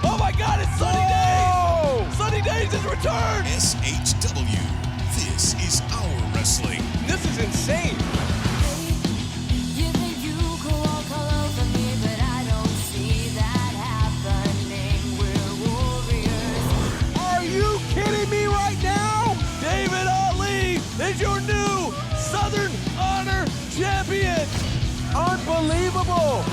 Oh my God, it's Sunny Days! Sunny Days has returned! SHW. This is our wrestling. This is insane. You think you could walk all over me, but I don't see that happening. We're warriors. Are you kidding me right now? David Ali is your new Southern Honor Champion. Unbelievable.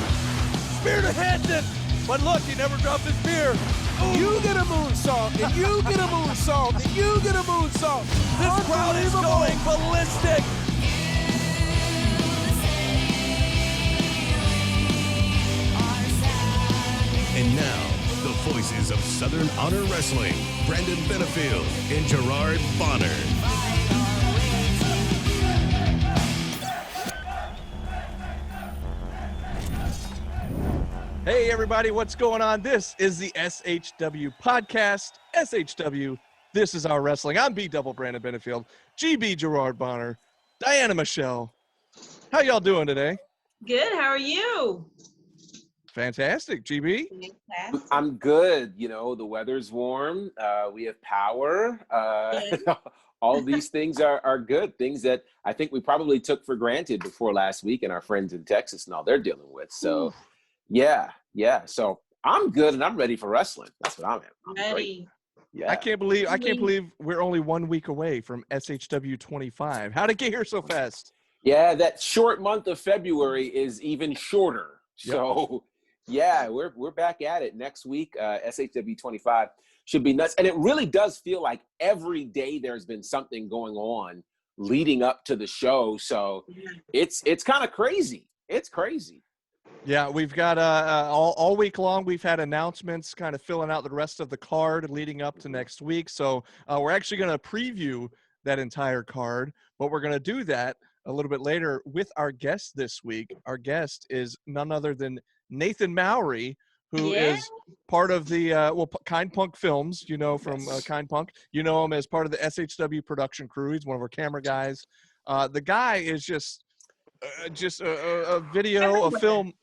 Spear to Hanson. But look, he never dropped his spear. Ooh. You get a moonsault, and you get a moonsault, and you get a moonsault. This crowd is going ballistic. And now, the voices of Southern Honor Wrestling, Brandon Benefield and Gerard Bonner. Hey, everybody, what's going on? This is the SHW podcast. SHW, this is our wrestling. I'm B-Double Brandon Benefield, GB Gerard Bonner, Diana Michelle. How y'all doing today? Good. How are you? Fantastic, GB. Fantastic. I'm good. You know, the weather's warm. We have power. All these things are good. Things that I think we probably took for granted before last week and our friends in Texas and all they're dealing with. So, yeah. So I'm good and I'm ready for wrestling. That's what I'm at. I'm Ready. great. Yeah. I can't believe we're only 1 week away from SHW 25. How'd it get here so fast? Yeah, that short month of February is even shorter. Yep. So, yeah, we're back at it next week. SHW 25 should be nuts. And it really does feel like every day there's been something going on leading up to the show. So it's kind of crazy. It's crazy. Yeah, we've got all week long, we've had announcements kind of filling out the rest of the card leading up to next week. So we're actually going to preview that entire card, but we're going to do that a little bit later with our guest this week. Our guest is none other than Nathan Mowery, who is part of the Kind Punk Films, you know, from Kind Punk. You know him as part of the SHW production crew. He's one of our camera guys. The guy is just a video,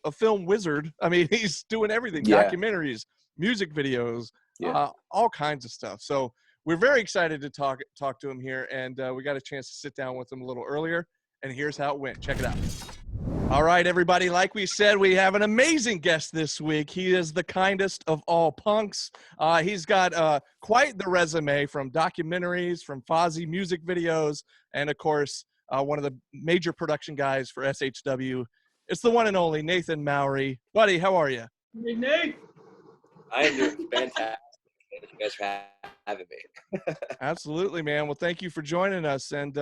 a film wizard. I mean, he's doing everything, documentaries, music videos, all kinds of stuff. So we're very excited to talk to him here, and we got a chance to sit down with him a little earlier, and here's how it went. Check it out. All right, everybody, like we said, we have an amazing guest this week. He is the kindest of all punks. He's got quite the resume from documentaries, from Fozzy music videos, and, of course, one of the major production guys for SHW. It's the one and only Nathan Mowery. Buddy, how are you? Hey, Nate. I am doing fantastic. Thank you guys for having me. Absolutely, man. Well, thank you for joining us. And,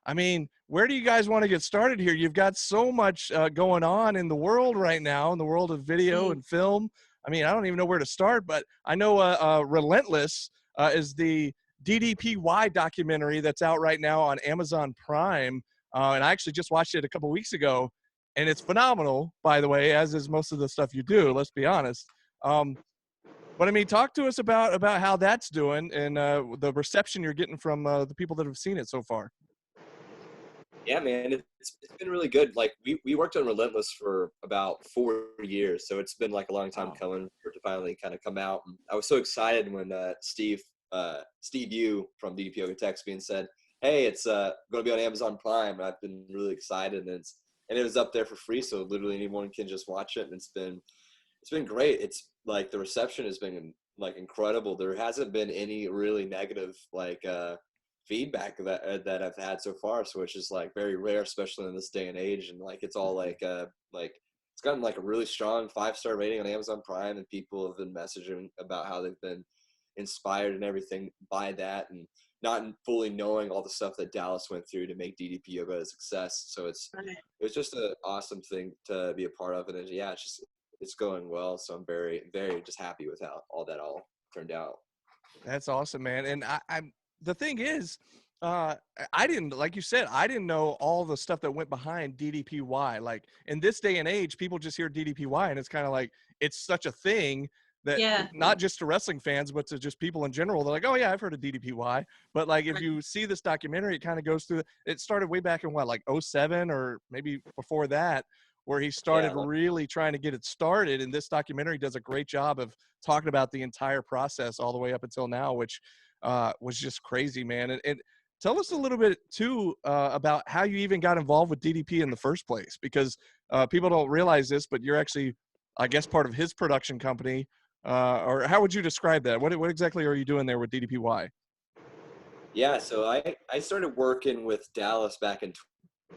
I mean, where do you guys want to get started here? You've got so much going on in the world right now, in the world of video and film. I mean, I don't even know where to start, but I know Relentless is the DDPY documentary that's out right now on Amazon Prime. And I actually just watched it a couple weeks ago, and it's phenomenal, by the way, as is most of the stuff you do, let's be honest. But I mean, talk to us about how that's doing and the reception you're getting from the people that have seen it so far. Yeah, man, it's been really good. Like we worked on Relentless for about 4 years, so it's been like a long time coming for it to finally kind of come out. And I was so excited when Steve Yu from DDP texted me and said, "Hey, it's going to be on Amazon Prime." And I've been really excited, and it was up there for free, so literally anyone can just watch it. And it's been great. It's like the reception has been like incredible. There hasn't been any really negative feedback that I've had so far, so it's just like very rare, especially in this day and age. And like it's all like it's gotten like a really strong 5-star rating on Amazon Prime, and people have been messaging about how they've been inspired and everything by that, and not fully knowing all the stuff that Dallas went through to make DDP Yoga a success. So it was just an awesome thing to be a part of, and it's going well. So I'm very, very just happy with how all that turned out. That's awesome, man. And I'm the thing is, I didn't, like you said, I didn't know all the stuff that went behind DDPY. Like in this day and age, people just hear DDPY and it's kind of like, it's such a thing that not just to wrestling fans, but to just people in general. They're like, oh yeah, I've heard of DDPY. But like, if you see this documentary, it kind of goes through, it started way back in what, like 07 or maybe before that, where he started Yeah. really trying to get it started. And this documentary does a great job of talking about the entire process all the way up until now, which was just crazy, man. And tell us a little bit too about how you even got involved with DDP in the first place, because people don't realize this, but you're actually, I guess, part of his production company. Or how would you describe that? What exactly are you doing there with DDPY? Yeah, so I started working with Dallas back in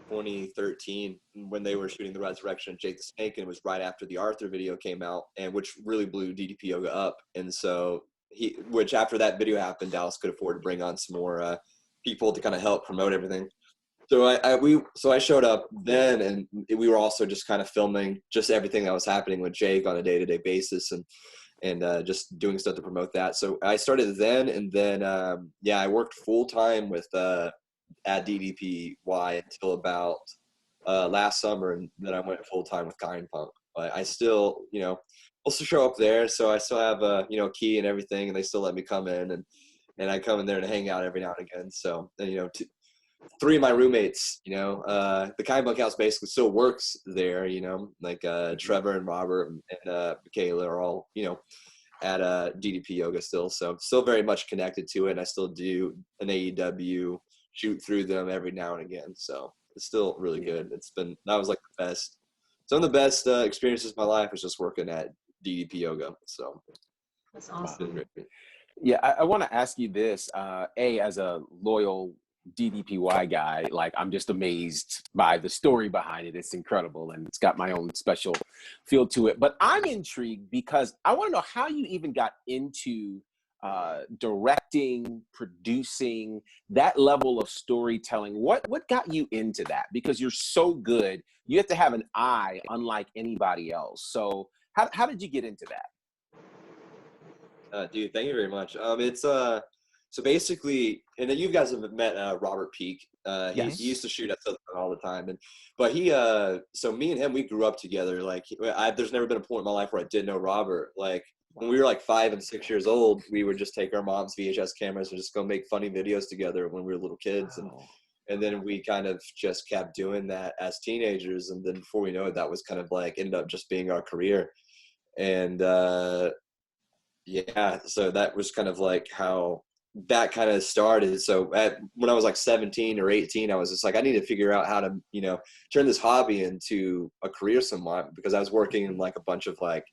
2013 when they were shooting The Resurrection of Jake the Snake, and it was right after the Arthur video came out, and which really blew DDP Yoga up. And so which after that video happened, Dallas could afford to bring on some more people to kind of help promote everything. So I showed up then, and we were also just kind of filming just everything that was happening with Jake on a day-to-day basis, and just doing stuff to promote that. So I started then, and then I worked full time with at DDPY until about last summer, and then I went full time with Kind Punk. But I still, also show up there, so I still have a key and everything, and they still let me come in, and I come in there to hang out every now and again. So three of my roommates, the Kind Punk house basically still works there, like Trevor and Robert and Michaela are all, at DDP Yoga still. So still very much connected to it. And I still do an AEW shoot through them every now and again. So it's still really good. That was like the best. Some of the best experiences of my life was just working at DDP Yoga. So That's it's been awesome. great. Yeah, I want to ask you this. As a loyal DDPY guy, like, I'm just amazed by the story behind it. It's incredible, and it's got my own special feel to it. But I'm intrigued because I want to know how you even got into directing, producing, that level of storytelling. What got you into that? Because you're so good, you have to have an eye unlike anybody else. So how did you get into that? Dude, thank you very much. It's so basically, and then you guys have met Robert Peak. Yes. He used to shoot at Southern all the time, but so me and him, we grew up together. Like, there's never been a point in my life where I didn't know Robert. Like, when we were like 5 and 6 years old, we would just take our mom's VHS cameras and just go make funny videos together when we were little kids, and then we kind of just kept doing that as teenagers, and then before we know it, that was kind of like ended up just being our career, and so that was kind of like how that kind of started. So when I was like 17 or 18, I was just like, I need to figure out how to, turn this hobby into a career somewhat, because I was working in like a bunch of like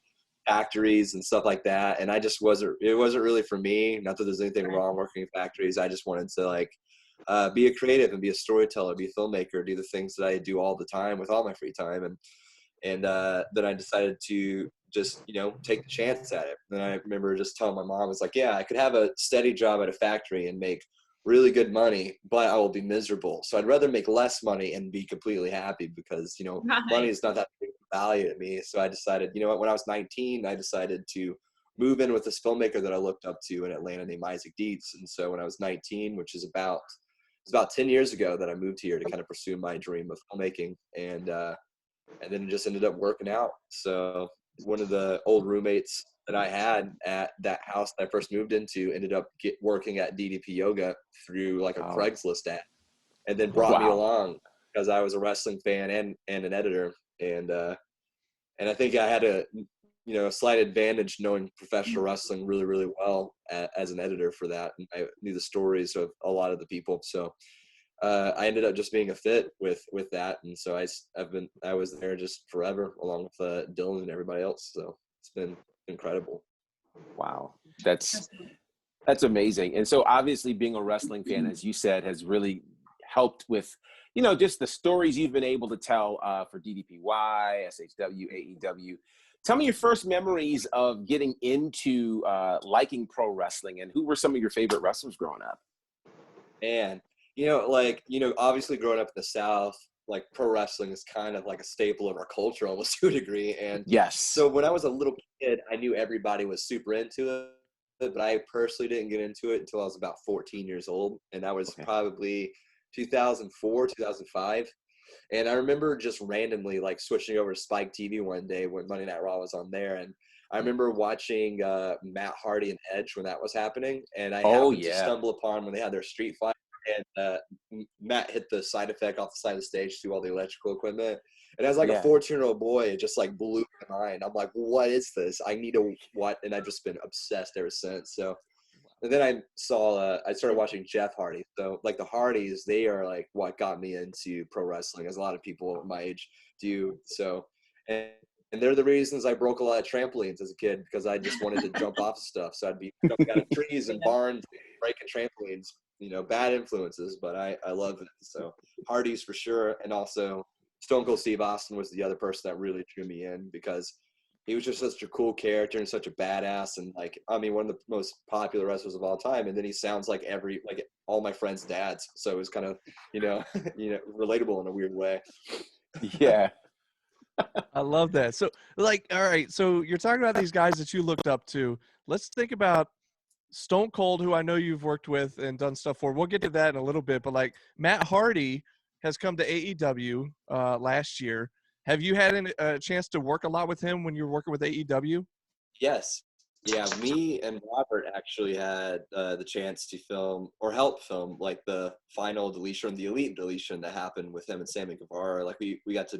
factories and stuff like that. And it wasn't really for me. Not that there's anything wrong working in factories. I just wanted to like be a creative and be a storyteller, be a filmmaker, do the things that I do all the time with all my free time. And then I decided to just, take the chance at it. And I remember just telling my mom, I was like, yeah, I could have a steady job at a factory and make really good money, but I will be miserable. So I'd rather make less money and be completely happy, because, money is not that big of value to me. So I decided, when I was 19, I decided to move in with this filmmaker that I looked up to in Atlanta named Isaac Dietz. And so when I was 19, which is about 10 years ago, that I moved here to kind of pursue my dream of filmmaking. And then it just ended up working out. So one of the old roommates that I had at that house that I first moved into ended up working at DDP Yoga through like a Craigslist ad, and then brought me along because I was a wrestling fan and an editor. And I think I had a slight advantage knowing professional wrestling really, really well as an editor for that. And I knew the stories of a lot of the people. So I ended up just being a fit with that, and so I was there just forever, along with Dylan and everybody else. So it's been incredible. Wow, that's amazing. And so obviously, being a wrestling fan, as you said, has really helped with just the stories you've been able to tell for DDPY, SHW, AEW. Tell me your first memories of getting into liking pro wrestling, and who were some of your favorite wrestlers growing up? And obviously growing up in the South, like pro wrestling is kind of like a staple of our culture almost to a degree. And yes, so when I was a little kid, I knew everybody was super into it, but I personally didn't get into it until I was about 14 years old. And that was probably 2004, 2005. And I remember just randomly like switching over to Spike TV one day when Monday Night Raw was on there. And I remember watching Matt Hardy and Edge when that was happening. And I happened to stumble upon when they had their street fight. and Matt hit the side effect off the side of the stage through all the electrical equipment. And as like Yeah. a 14-year-old boy, it just like blew my mind. I'm like, what is this? I need to what? And I've just been obsessed ever since. So, and then I started watching Jeff Hardy. So like the Hardys, they are like what got me into pro wrestling, as a lot of people my age do. So, and they're the reasons I broke a lot of trampolines as a kid, because I just wanted to jump off stuff. So I'd be jumping out of trees and barns, breaking trampolines, bad influences, but I love it. So Hardy's for sure. And also Stone Cold Steve Austin was the other person that really drew me in, because he was just such a cool character and such a badass, and one of the most popular wrestlers of all time. And then he sounds like all my friends' dads. So it was kind of, relatable in a weird way. Yeah. I love that. So, all right. So you're talking about these guys that you looked up to. Let's think about Stone Cold, who I know you've worked with and done stuff for. We'll get to that in a little bit. But Matt Hardy has come to AEW last year. Have you had a chance to work a lot with him when you were working with AEW? Yes. Yeah, me and Robert actually had the chance to film or help film like the final deletion, the elite deletion that happened with him and Sammy Guevara. Like we got to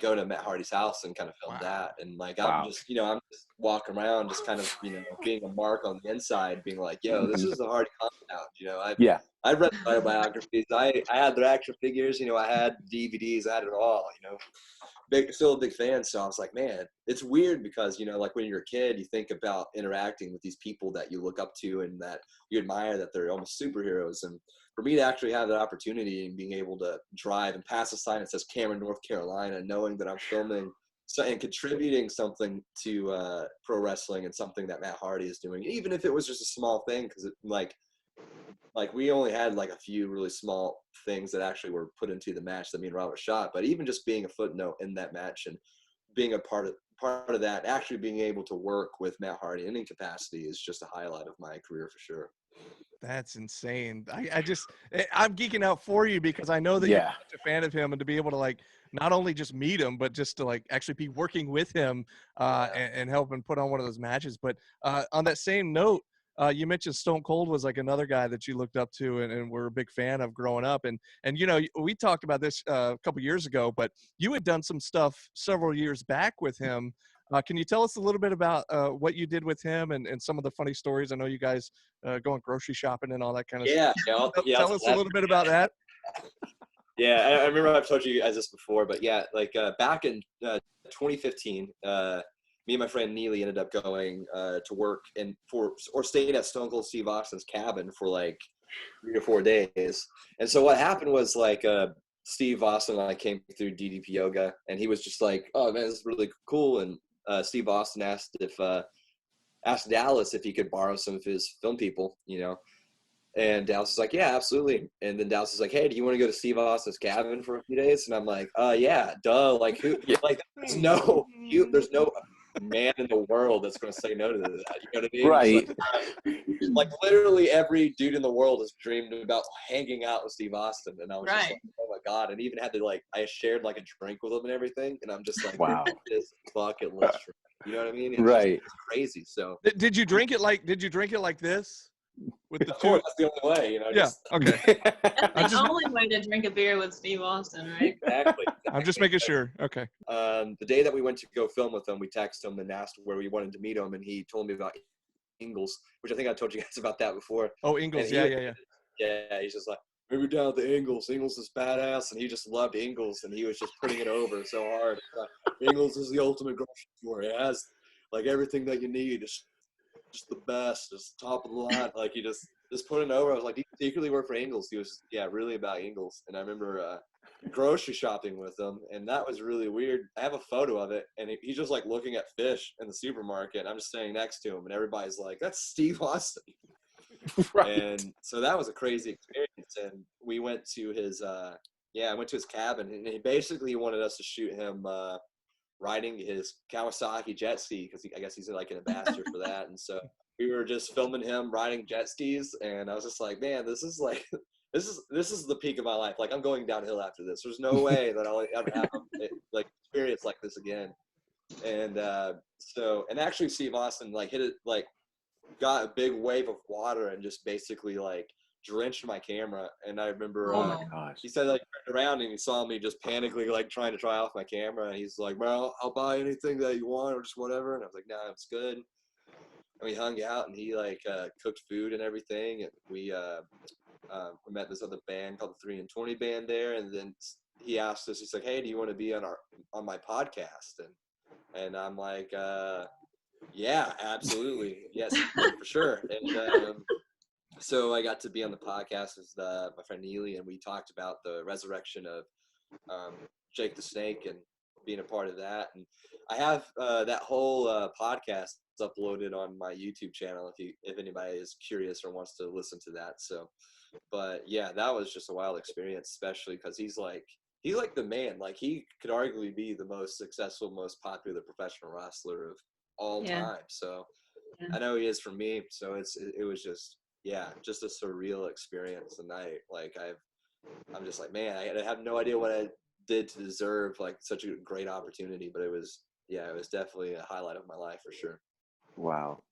go to Matt Hardy's house and kind of film that. And I'm just walking around, just kind of, being a mark on the inside, being like, yo, this is a Hardy compound. I've read the biographies. I had their action figures, I had DVDs, I had it all, still a big fan. So I was like, man, it's weird because, when you're a kid, you think about interacting with these people that you look up to and that you admire, that they're almost superheroes. And for me to actually have that opportunity and being able to drive and pass a sign that says Cameron, North Carolina, knowing that I'm filming and contributing something to pro wrestling and something that Matt Hardy is doing, even if it was just a small thing, because we only had a few really small things that actually were put into the match that me and Robert shot. But even just being a footnote in that match and being a part of that, actually being able to work with Matt Hardy in any capacity is just a highlight of my career for sure. That's insane. I'm geeking out for you because I know that you're such a fan of him, and to be able to not only just meet him, but just to actually be working with him and help him put on one of those matches. But on that same note, you mentioned Stone Cold was another guy that you looked up to and were a big fan of growing up. And we talked about this a couple years ago, but you had done some stuff several years back with him. Can you tell us a little bit about what you did with him and some of the funny stories? I know you guys going grocery shopping and all that kind of stuff. Tell us a little bit about that. Yeah, I remember I've told you guys this before, but back in 2015, me and my friend Neely ended up going to work or staying at Stone Cold Steve Austin's cabin for 3 to 4 days. And so what happened was Steve Austin and I came through DDP Yoga, and he was just like, oh man, this is really cool. And Steve Austin asked Dallas if he could borrow some of his film people, and Dallas was like, yeah, absolutely. And then Dallas was like, hey, do you want to go to Steve Austin's cabin for a few days? And I'm like, yeah, duh. There's no man in the world that's going to say no to that. You know what I mean? Right. Literally every dude in the world has dreamed about hanging out with Steve Austin. And I was just like, oh my God. And even had to I shared a drink with him and everything. And I'm just like, wow, this bucket list. You know what I mean? It's crazy. So did you drink it like this? With the two? That's the only way, Yeah. Okay. That's the only way to drink a beer with Steve Austin, right? Exactly. I'm just making sure. Okay. The day that we went to go film with him, we texted him and asked where we wanted to meet him, and he told me about Ingles, which I think I told you guys about that before. Oh, Ingles. Yeah. Yeah, he's just like, maybe down at the Ingles. Ingles is badass, and he just loved Ingles, and he was just putting it over so hard. Ingles is the ultimate grocery store. It has everything that you need. It's just the best. It's top of the line. He just put it over. I was like, do you secretly work for Ingles? He was, really about Ingles. And I remember grocery shopping with him, and that was really weird. I have a photo of it, and he's just looking at fish in the supermarket. And I'm just standing next to him, and everybody's like, that's Steve Austin. Right. And so that was a crazy experience. And we went to his I went to his cabin, and he basically wanted us to shoot him riding his Kawasaki jet ski, because I guess he's an ambassador for that. And so we were just filming him riding jet skis, and I was just like, man, this is this is the peak of my life. I'm going downhill after this. There's no way that I'll ever have experience like this again. And and actually Steve Austin hit it, got a big wave of water and just basically drenched my camera. And I remember Oh my Oh. gosh. he said like turned around and he saw me just panically like trying to dry off my camera. And he's like, "Well, I'll buy anything that you want or just whatever." And I was like, "Nah, it's good." And we hung out and he like cooked food and everything. And we met this other band called the 3 and 20 band there. And then he asked us, he's like, "Hey, do you want to be on my podcast?" And I'm like, "Yeah, absolutely. Yes, for sure." And so I got to be on the podcast with my friend Neely, and we talked about the resurrection of Jake the Snake and being a part of that. And I have that whole podcast uploaded on my YouTube channel if anybody is curious or wants to listen to that. So, but yeah, that was just a wild experience, especially because he's like the man. Like he could arguably be the most successful, most popular professional wrestler of all Yeah. time. So Yeah. I know he is for me. So it was just just a surreal experience. And I'm just like, man, I have no idea what I did to deserve like such a great opportunity, but it was definitely a highlight of my life for sure. Wow.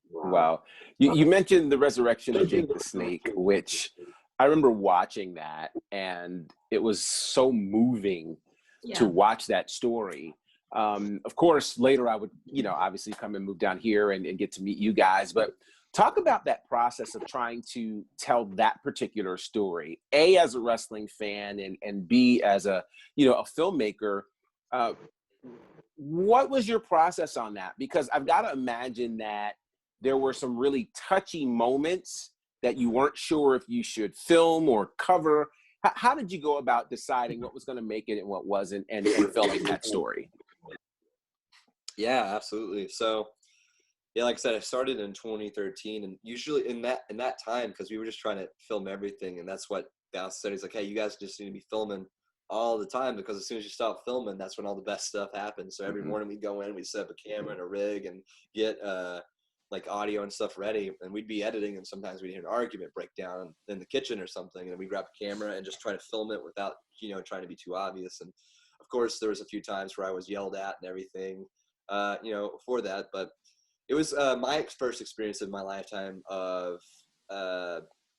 You mentioned the resurrection of Jake the Snake, which I remember watching that, and it was so moving to Yeah. watch that story. Of course, later I would, obviously come and move down here and get to meet you guys. But talk about that process of trying to tell that particular story, A, as a wrestling fan, and B, as a filmmaker. What was your process on that? Because I've got to imagine that there were some really touchy moments that you weren't sure if you should film or cover. How did you go about deciding what was going to make it and what wasn't, and filming that story? Yeah, absolutely. So, yeah, like I said, I started in 2013, and usually in that time, because we were just trying to film everything, and that's what Dallas said. He's like, "Hey, you guys just need to be filming all the time, because as soon as you stop filming, that's when all the best stuff happens." So every morning we go in, we set up a camera and a rig and get like audio and stuff ready, and we'd be editing, and sometimes we'd hear an argument break down in the kitchen or something, and we'd grab a camera and just try to film it without trying to be too obvious. And of course, there was a few times where I was yelled at and everything, for that, but it was my first experience in my lifetime of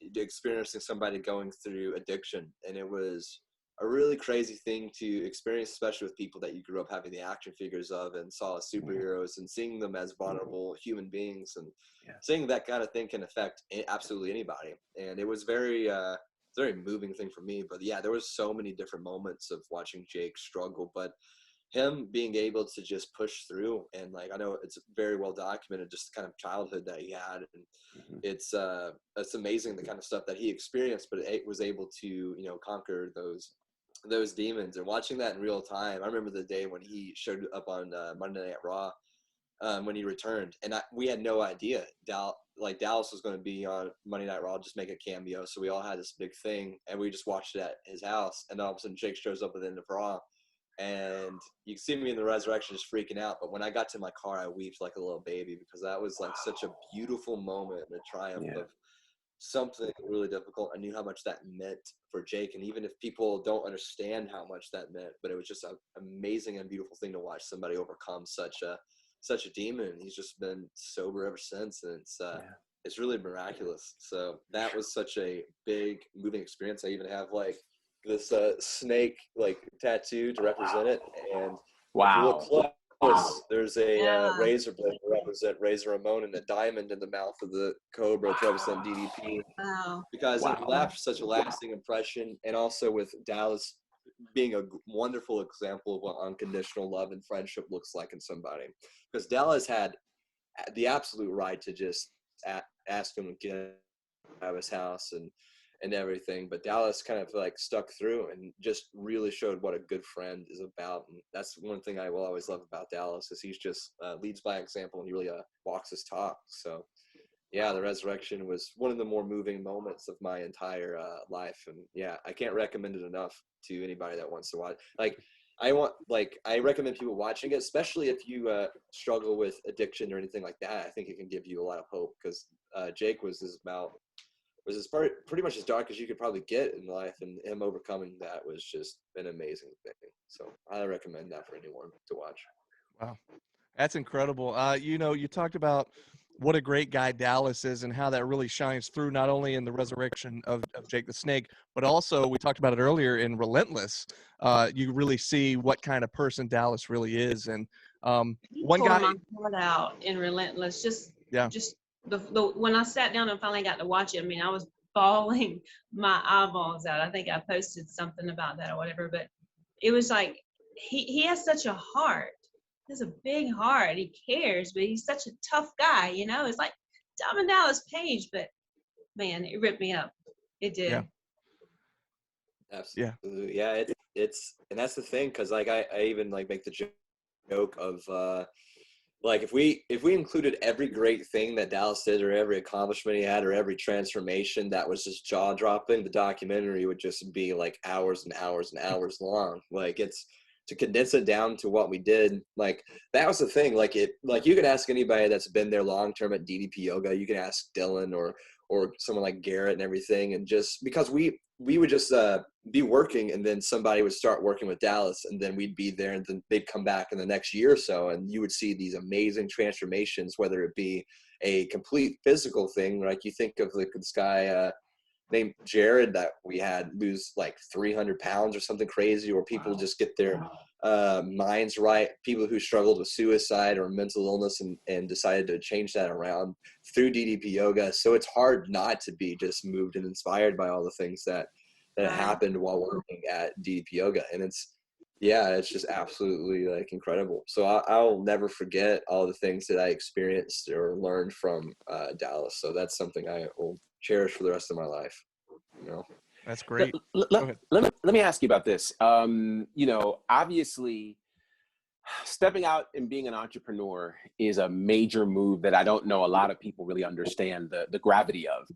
experiencing somebody going through addiction, and it was a really crazy thing to experience, especially with people that you grew up having the action figures of and saw as superheroes, and seeing them as vulnerable human beings, and seeing that kind of thing can affect absolutely anybody. And it was very moving thing for me. But yeah, there was so many different moments of watching Jake struggle, but him being able to just push through, and like I know it's very well documented, just the kind of childhood that he had, and it's amazing the kind of stuff that he experienced, but it was able to conquer those demons. And watching that in real time, I remember the day when he showed up on Monday Night Raw, when he returned, and we had no idea Dallas was going to be on Monday Night Raw, just make a cameo. So we all had this big thing, and we just watched it at his house, and all of a sudden Jake shows up at the end of Raw. And you can see me in the resurrection just freaking out. But when I got to my car, I wept like a little baby, because that was like such a beautiful moment and a triumph of something really difficult. I knew how much that meant for Jake. And even if people don't understand how much that meant, but it was just an amazing and beautiful thing to watch somebody overcome such a demon. He's just been sober ever since. And it's really miraculous. So that was such a big moving experience. I even have like this snake like tattoo to represent it, and if you look close, there's a razor blade to represent Razor Ramon, and a diamond in the mouth of the cobra to represent DDP. Wow. Because it left such a lasting impression, and also with Dallas being a wonderful example of what unconditional love and friendship looks like in somebody. Because Dallas had the absolute right to just ask him to get out of his house and everything, but Dallas kind of like stuck through and just really showed what a good friend is about. And that's one thing I will always love about Dallas, is he's just leads by example, and he really walks his talk. So yeah, the resurrection was one of the more moving moments of my entire life. And yeah, I can't recommend it enough to anybody that wants to watch. I recommend people watching it, especially if you struggle with addiction or anything like that. I think it can give you a lot of hope, because Jake was pretty much as dark as you could probably get in life, and him overcoming that was just an amazing thing. So I recommend that for anyone to watch. Wow. That's incredible. You talked about what a great guy Dallas is and how that really shines through not only in the resurrection of Jake the Snake, but also we talked about it earlier in Relentless. You really see what kind of person Dallas really is. And He one tore guy, my heart out in Relentless. yeah, Just the when I sat down and finally got to watch it, I mean, I was bawling my eyeballs out. I think I posted something about that or whatever, but it was like he has such a heart. He has a big heart. He cares, but he's such a tough guy, you know? It's like Diamond Dallas Page, but man, it ripped me up. It did. yeah, yeah, Absolutely. Yeah, it's and that's the thing, because like I even like make the joke of like if we included every great thing that Dallas did, or every accomplishment he had, or every transformation that was just jaw dropping, the documentary would just be like hours and hours and hours long. Like it's to condense it down to what we did. Like that was the thing. Like you can ask anybody that's been there long term at DDP Yoga. You can ask Dylan or someone like Garrett and everything. And just because we would just be working, and then somebody would start working with Dallas, and then we'd be there, and then they'd come back in the next year or so, and you would see these amazing transformations, whether it be a complete physical thing, like you think of like this guy named Jared that we had lose like 300 pounds or something crazy, or people just get their minds right, people who struggled with suicide or mental illness and decided to change that around through DDP Yoga. So it's hard not to be just moved and inspired by all the things that happened while working at DDP Yoga. And it's just absolutely like incredible. So I'll never forget all the things that I experienced or learned from Dallas. So that's something I will cherish for the rest of my life. You know, that's great. Let me ask you about this. Obviously, stepping out and being an entrepreneur is a major move that I don't know a lot of people really understand the gravity of.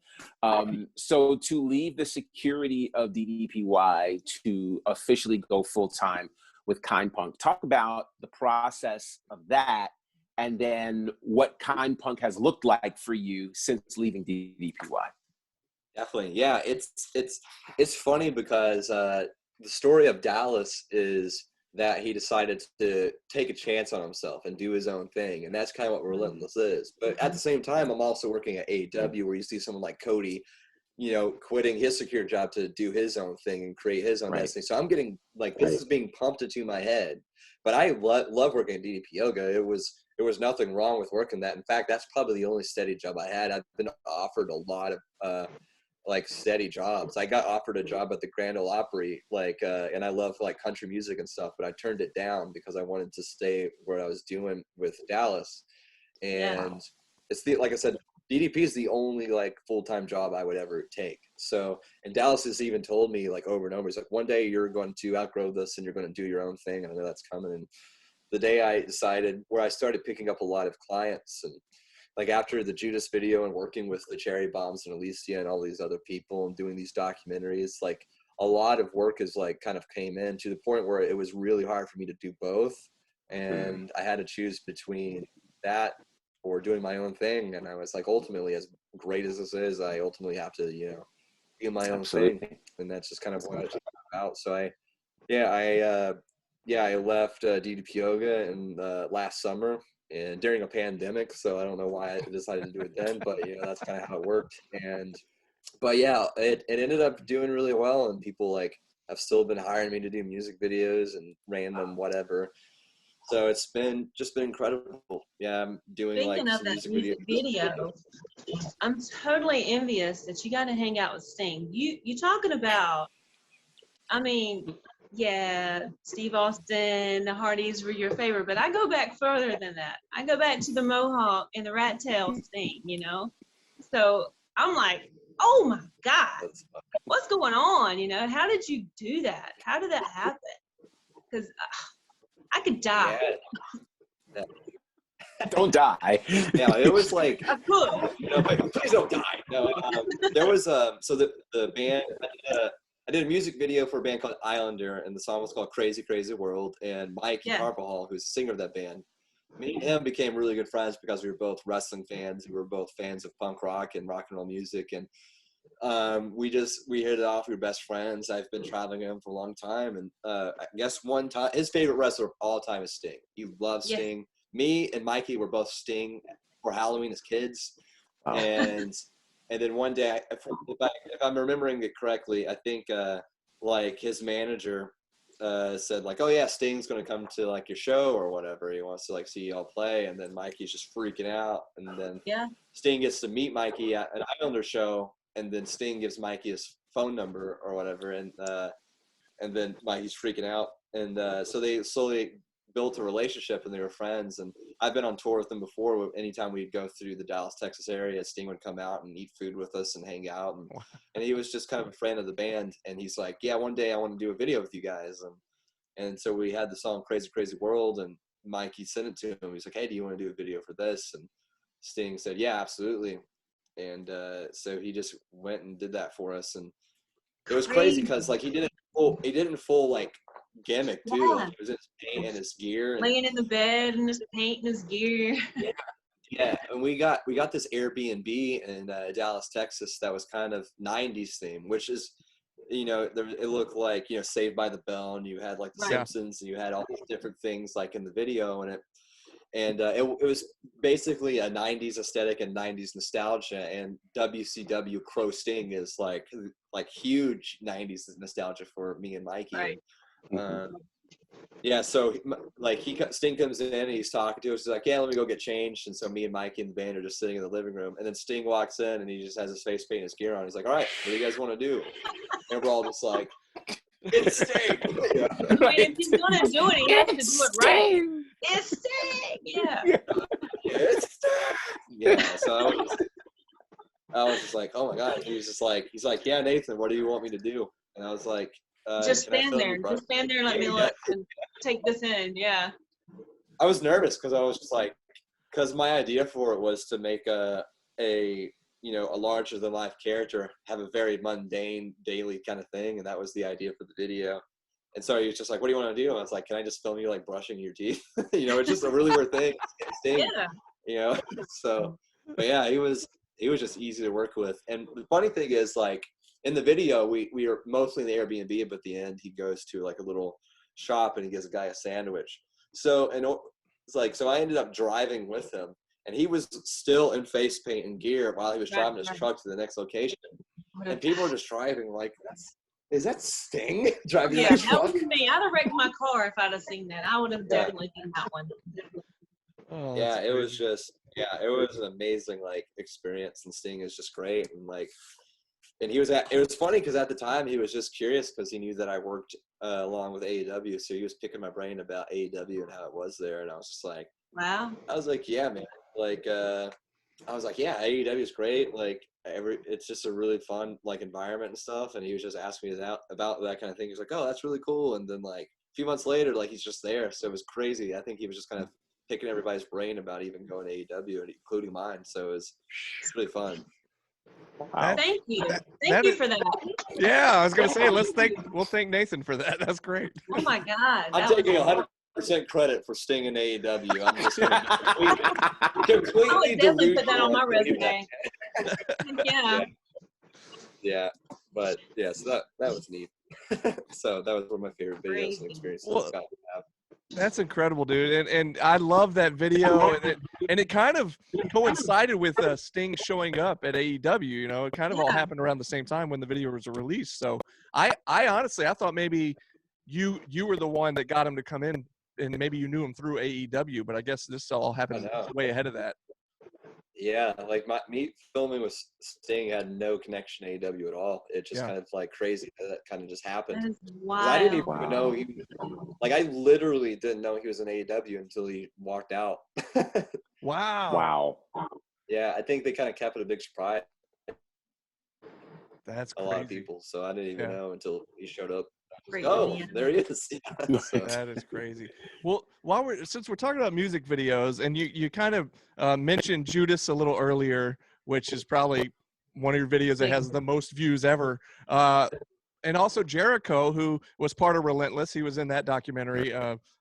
So to leave the security of DDPY to officially go full time with Kind Punk, talk about the process of that, and then what Kind Punk has looked like for you since leaving DDPY. Definitely. Yeah. It's funny because the story of Dallas is that he decided to take a chance on himself and do his own thing. And that's kind of what Relentless is. But at the same time, I'm also working at AEW, where you see someone like Cody, quitting his secure job to do his own thing and create his own destiny. So I'm getting like, this is being pumped into my head. But I love working at DDP Yoga. There was nothing wrong with working that. In fact, that's probably the only steady job I had. I've been offered a lot of like steady jobs. I got offered a job at the Grand Ole Opry, and I love like country music and stuff, but I turned it down because I wanted to stay where I was doing with Dallas. And it's like I said, DDP is the only like full-time job I would ever take. So, and Dallas has even told me like over and over, he's like, one day you're going to outgrow this and you're going to do your own thing. And I know that's coming. And the day I decided, where I started picking up a lot of clients, and like after the Judas video and working with the Cherry Bombs and Alicia and all these other people and doing these documentaries, like a lot of work is like kind of came in to the point where it was really hard for me to do both. And I had to choose between that or doing my own thing. And I was like, ultimately, as great as this is, I ultimately have to, do my own thing. And that's just kind of what I was about. So I left DDP Yoga in last summer, and during a pandemic, so I don't know why I decided to do it then, but that's kind of how it worked. But it ended up doing really well, and people like have still been hiring me to do music videos and random whatever. So it's been incredible. Yeah, I'm doing Speaking like of some that music video, I'm totally envious that you got to hang out with Sting. You talking about, I mean, yeah, Steve Austin, the Hardys were your favorite, but I go back further than that. I go back to the Mohawk and the Rat Tail Sting, So I'm like, oh my God, what's going on? How did you do that? How did that happen? Because I could die. Yeah. Don't die. Yeah, it was like, I could. but please don't die. No, there was so the band. I did a music video for a band called Islander, and the song was called Crazy Crazy World. And Mike Carvajal, who's the singer of that band, me and him became really good friends because we were both wrestling fans. We were both fans of punk rock and rock and roll music, and we hit it off. We were best friends. I've been traveling with him for a long time, and I guess one time his favorite wrestler of all time is Sting. He loves Sting. Me and Mikey were both Sting for Halloween as kids. Oh. And then one day, if I'm remembering it correctly, I think like his manager said like, oh yeah, Sting's gonna come to like your show or whatever. He wants to like see y'all play. And then Mikey's just freaking out. And then Sting gets to meet Mikey at an Islander show. And then Sting gives Mikey his phone number or whatever. And then Mikey's freaking out. And so they slowly built a relationship and they were friends. And I've been on tour with them before. Anytime we'd go through the Dallas, Texas area, Sting would come out and eat food with us and hang out. And he was just kind of a friend of the band. And he's like, yeah, one day I want to do a video with you guys. And so we had the song Crazy, Crazy World. And Mikey sent it to him. He's like, hey, do you want to do a video for this? And Sting said, yeah, absolutely. And so he just went and did that for us. And it was crazy because like he didn't full like gimmick too. Yeah. Like, it was his paint and his gear. And, laying in the bed and his paint and his gear. yeah. And we got this Airbnb in Dallas, Texas that was kind of 90s theme, which is, you know, it looked like, you know, Saved by the Bell, and you had like the Simpsons, and you had all these different things like in the video, and it was basically a 90s aesthetic and 90s nostalgia. And WCW Crow Sting is like huge 90s nostalgia for me and Mikey. Right. Yeah, so like Sting comes in and he's talking to us. He's like, yeah, let me go get changed. And so me and Mikey and the band are just sitting in the living room. And then Sting walks in and he just has his face paint and his gear on. He's like, all right, what do you guys want to do? And we're all just like, it's Sting. I mean, if he's going to do it, he has to do it right. It's Sting. Yeah. It's Sting. Yeah, so I was just like, oh my God. He's like, yeah, Nathan, what do you want me to do? And I was like, just stand there. Just stand there and let me look and take this in. Yeah. I was nervous because I was just like, because my idea for it was to make a you know, a larger than life character have a very mundane daily kind of thing. And that was the idea for the video. And so he was just like, what do you want to do? And I was like, can I just film you like brushing your teeth? You know, it's just a really weird thing. Sting, you know? So, but yeah, he was just easy to work with. And the funny thing is, like, in the video, we are mostly in the Airbnb, but at the end he goes to like a little shop and he gives a guy a sandwich. So, and it's like, so I ended up driving with him, and he was still in face paint and gear while he was driving his truck to the next location. And people were just driving like, is that Sting driving that truck? That was me. I'd have wrecked my car if I'd have seen that. I would have definitely seen that one. Oh, yeah, it was just, it was an amazing like experience, and Sting is just great. And like, and it was funny because at the time he was just curious because he knew that I worked along with AEW. So he was picking my brain about AEW and how it was there. And I was just like, wow. I was like, yeah, man. Like, I was like, yeah, AEW is great. Like it's just a really fun like environment and stuff. And he was just asking me about that kind of thing. He was like, oh, that's really cool. And then like a few months later, like he's just there. So it was crazy. I think he was just kind of picking everybody's brain about even going to AEW, including mine. So it's really fun. Wow. Thank you. Thank you for that. Yeah, I was gonna say we'll thank Nathan for that. That's great. Oh my God. I'm taking 100% credit for Sting and AEW. I'm just going to completely I would definitely put that on my delusional. resume. Yeah, but yeah, so that was neat. So that was one of my favorite videos and experiences I've got to have. That's incredible, dude, and I love that video, and it kind of coincided with Sting showing up at AEW. You know, it kind of all happened around the same time when the video was released. So I honestly thought maybe you were the one that got him to come in, and maybe you knew him through AEW, but I guess this all happened way ahead of that. Yeah, like me filming with Sting had no connection to AEW at all. It just kind of like crazy that kind of just happened. I didn't even know he was, like, I literally didn't know he was in AEW until he walked out. Wow. Yeah, I think they kind of kept it a big surprise. That's a crazy. lot of people, so I didn't even know until he showed up. Great Oh, video. there he is. So. That is crazy. Well, since we're talking about music videos, and you kind of mentioned Judas a little earlier, which is probably one of your videos that has the most views ever. And also Jericho, who was part of Relentless. He was in that documentary,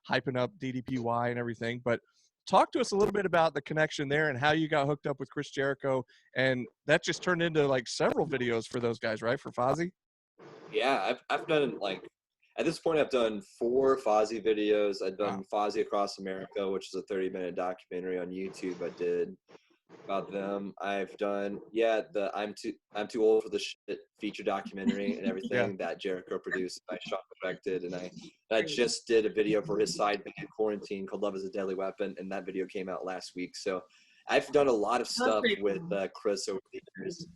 hyping up DDPY and everything. But talk to us a little bit about the connection there and how you got hooked up with Chris Jericho. And that just turned into like several videos for those guys, right? For Fozzy? Yeah, I've done like, at this point I've done 4 Fozzy videos. I've done Fozzy Across America, which is a 30-minute documentary on YouTube I did. about them. I've done the I'm too old for the shit feature documentary and everything that Jericho produced. I shot and directed, and I just did a video for his side band Quarantine called "Love Is a Deadly Weapon," and that video came out last week. So I've done a lot of stuff with Chris over the years,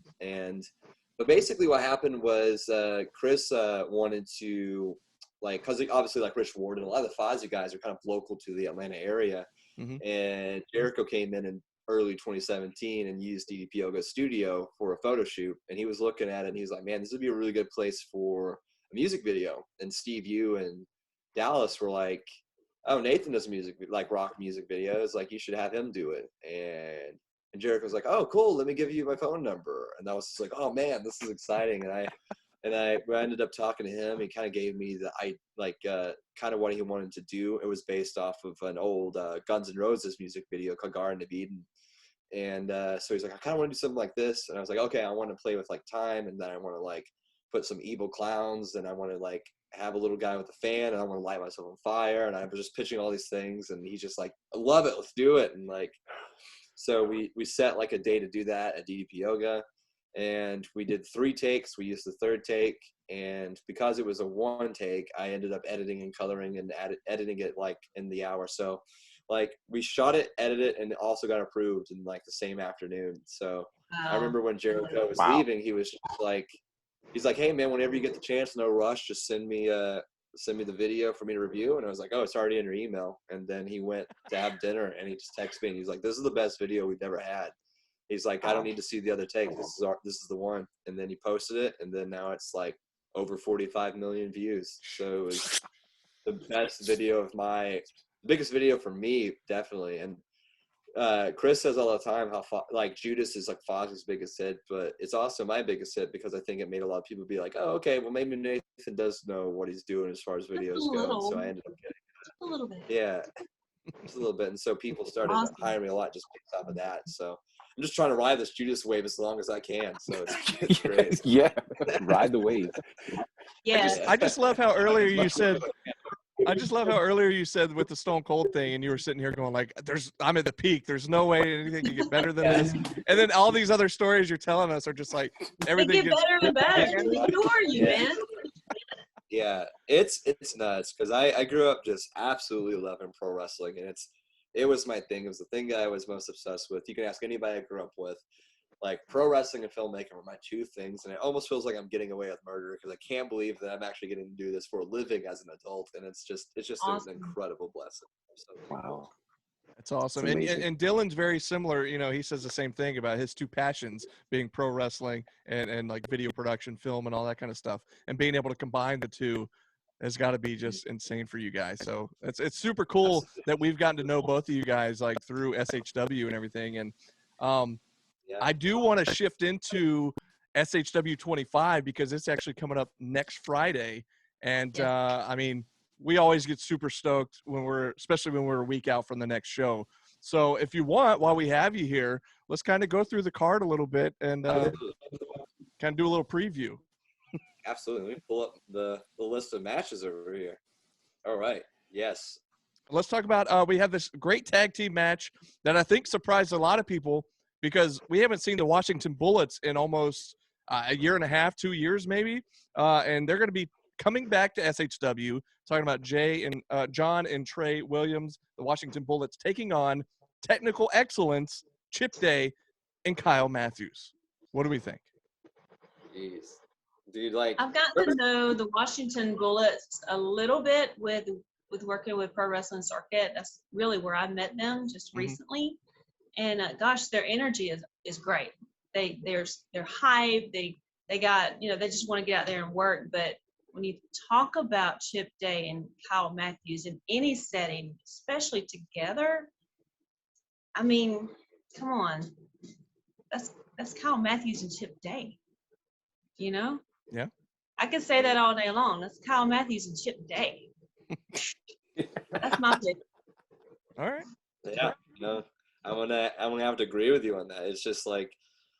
but basically what happened was Chris wanted to, like, because obviously like Rich Ward and a lot of the Fozzy guys are kind of local to the Atlanta area, and Jericho came in early 2017 and used DDP Yoga's studio for a photo shoot, and he was looking at it and he's like, man, this would be a really good place for a music video. And Steve Yu and Dallas were like, oh, Nathan does rock music videos, like you should have him do it. And Jericho was like, oh, cool, let me give you my phone number. And I was just like, oh man, this is exciting. And I ended up talking to him. He kind of gave me kind of what he wanted to do. It was based off of an old Guns N' Roses music video called Garden of Eden. And so he's like, I kind of want to do something like this. And I was like, okay, I want to play with like time, and then I want to like put some evil clowns, and I want to like have a little guy with a fan, and I want to light myself on fire. And I was just pitching all these things, and he's just like, I love it, let's do it. And like, so we set like a day to do that at DDP Yoga. And we did 3 takes. We used the 3rd take, and because it was a 1 take, I ended up editing and coloring and editing it like in the hour. So like we shot it, edited it, and it also got approved in like the same afternoon. So I remember when Jericho was leaving, he was just like, he's like, hey man, whenever you get the chance, no rush, just send me the video for me to review. And I was like, oh, it's already in your email. And then he went to have dinner, and he just texted me, and he's like, this is the best video we've ever had. He's like, I don't need to see the other take. This is the one. And then he posted it, and then now it's like over 45 million views. So it was the best video of biggest video for me, definitely. And Chris says all the time how like Judas is like Fozzie's biggest hit, but it's also my biggest hit because I think it made a lot of people be like, oh, okay, well maybe Nathan does know what he's doing as far as videos go. So I ended up getting a little bit. Yeah, just a little bit. And so people started hiring me a lot just based off of that. So I'm just trying to ride this Judas wave as long as I can. So it's great. Yeah, ride the wave. Yeah. I just love how earlier you said. I just love how earlier you said with the Stone Cold thing, and you were sitting here going like, I'm at the peak. There's no way anything can get better than this. And then all these other stories you're telling us are just like everything gets better and better. Who are you, man? Yeah, it's nuts because I grew up just absolutely loving pro wrestling, and it was my thing. It was the thing that I was most obsessed with. You can ask anybody I grew up with. Like pro wrestling and filmmaking were my 2 things, and it almost feels like I'm getting away with murder because I can't believe that I'm actually getting to do this for a living as an adult, and it's just awesome. an incredible blessing. So, wow, that's awesome. And Dylan's very similar. You know, he says the same thing about his 2 passions being pro wrestling and like video production, film, and all that kind of stuff, and being able to combine the 2 has got to be just insane for you guys. So it's super cool that we've gotten to know both of you guys like through SHW and everything. And I do want to shift into SHW 25 because it's actually coming up next Friday. And I mean, we always get super stoked especially when we're a week out from the next show. So if you want, while we have you here, let's kind of go through the card a little bit and kind of do a little preview. Absolutely. Let me pull up the list of matches over here. All right. Yes. Let's talk about we have this great tag team match that I think surprised a lot of people because we haven't seen the Washington Bullets in almost a year and a half, 2 years maybe. And they're going to be coming back to SHW, talking about John and Trey Williams, the Washington Bullets, taking on Technical Excellence, Chip Day, and Kyle Matthews. What do we think? Jeez. Dude, like I've gotten to know the Washington Bullets a little bit with working with Pro Wrestling Circuit. That's really where I met them just recently. And gosh, their energy is great. They're hype. They got, they just want to get out there and work. But when you talk about Chip Day and Kyle Matthews in any setting, especially together, I mean, come on, that's Kyle Matthews and Chip Day. Yeah. I could say that all day long. That's Kyle Matthews and Chip Day. That's my pick. All right. Yeah. I'm gonna have to agree with you on that. It's just like